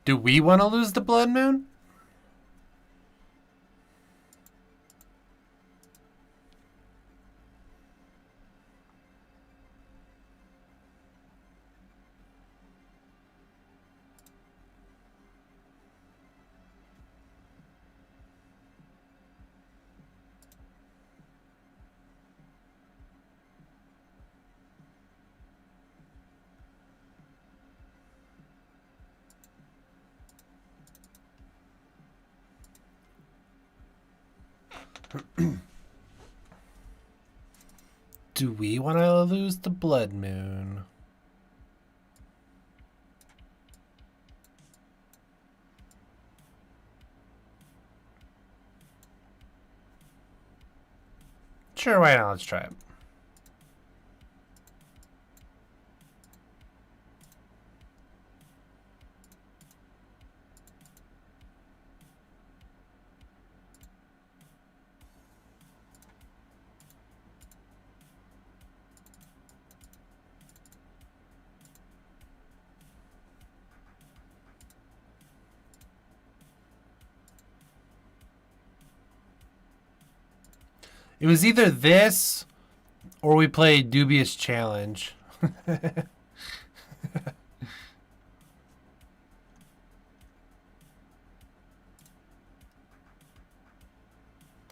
Do we want to lose the Blood Moon? Do we want to lose the Blood Moon? Sure, why not? Let's try it. It was either this or we played Dubious Challenge. I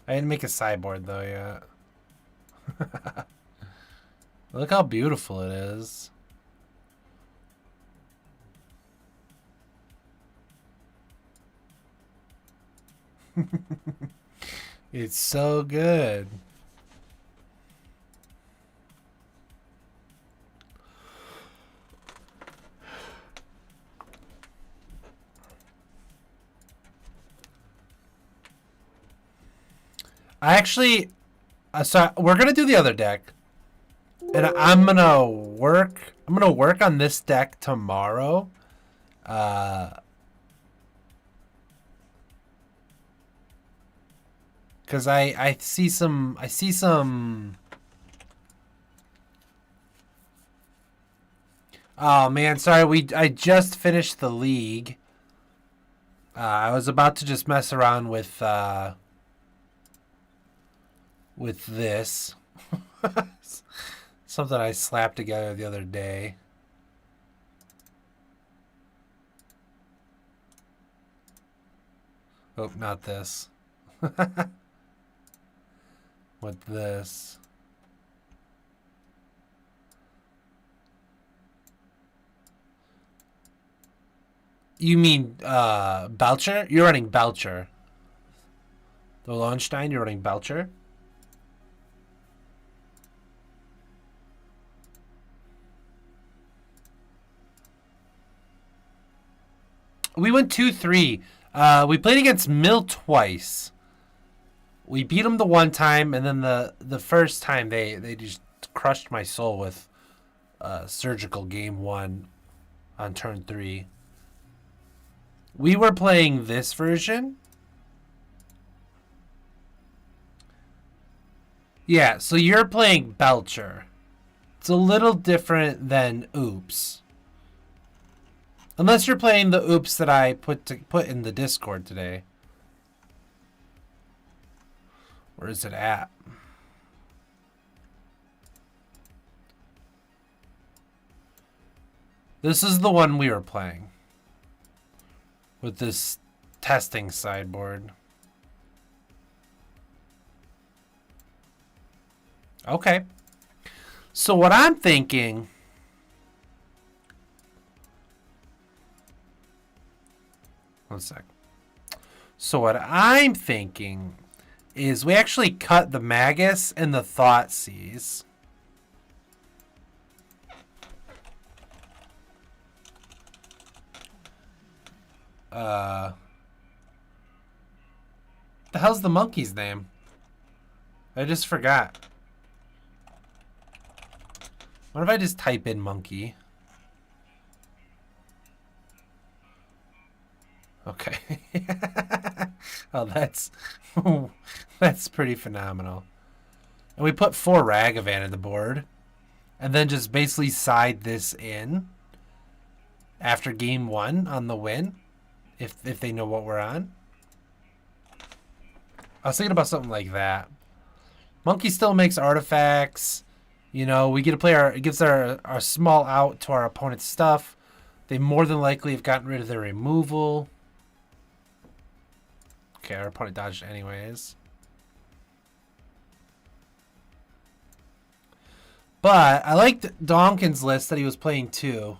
didn't make a sideboard though yet. Look how beautiful it is. It's so good. I actually, so we're gonna do the other deck, and I'm gonna work. I'm gonna work on this deck tomorrow. Cause I see some. Oh man, sorry. I just finished the league. I was about to just mess around with this. Something I slapped together the other day. Oh, not this. With this. You mean Belcher? You're running Belcher. The Lowenstein, you're running Belcher? We went 2-3. We played against Mill twice. We beat them the one time, and then the first time they just crushed my soul with Surgical Game 1 on turn 3. We were playing this version. Yeah, so you're playing Belcher. It's a little different than Oops. Unless you're playing the Oops that I put in the Discord today. Where is it at? This is the one we were playing. With this testing sideboard. Okay. So what I'm thinking... One sec. So what I'm thinking is we actually cut the Magus and the Thoughtseize. The hell's the monkey's name? I just forgot. What if I just type in monkey? Okay. Oh, that's pretty phenomenal. And we put 4 Ragavan in the board. And then just basically side this in after game 1 on the win. If they know what we're on. I was thinking about something like that. Monkey still makes artifacts. You know, we get to play it gives our small out to our opponent's stuff. They more than likely have gotten rid of their removal. Okay, our opponent dodged anyways. But I liked Donkin's list that he was playing too.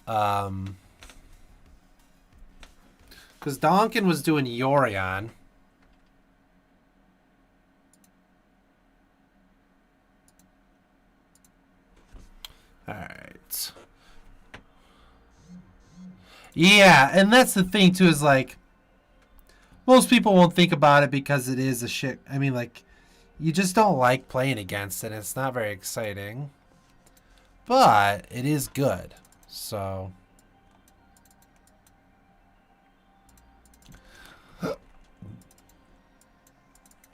Because Donkin was doing Yorion. Alright. Yeah, and that's the thing too, is like most people won't think about it because it is a shit. I mean, like, you just don't like playing against it. It's not very exciting. But it is good. So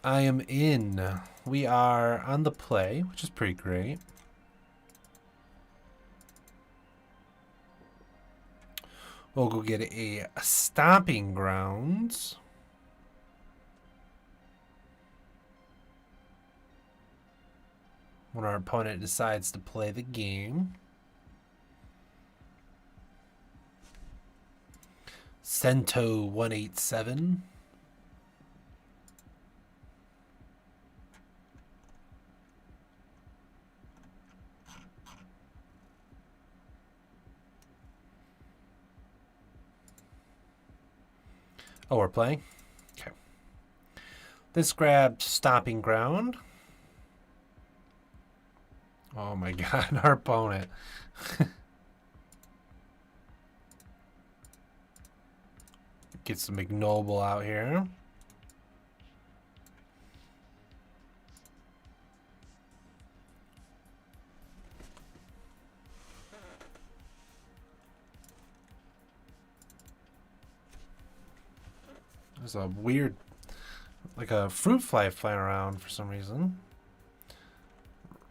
I am in. We are on the play, which is pretty great. We'll go get a stomping grounds. When our opponent decides to play the game. Cento 187. Oh, we're playing? Okay. This grabbed Stomping Ground. Oh my god, our opponent. Get some ignoble out here. There's a weird, like a fruit fly flying around for some reason.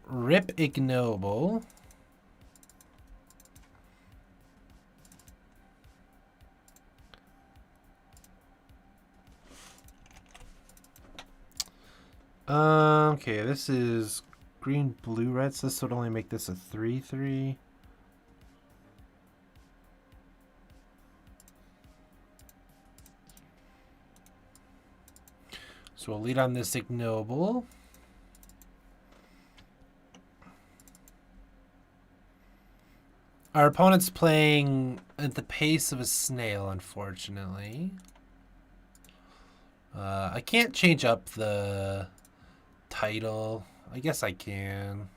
Rip ignoble. Okay, this is green, blue, red. So this would only make this a 3/3. So we'll lead on this ignoble. Our opponent's playing at the pace of a snail, unfortunately. I can't change up the title. I guess I can.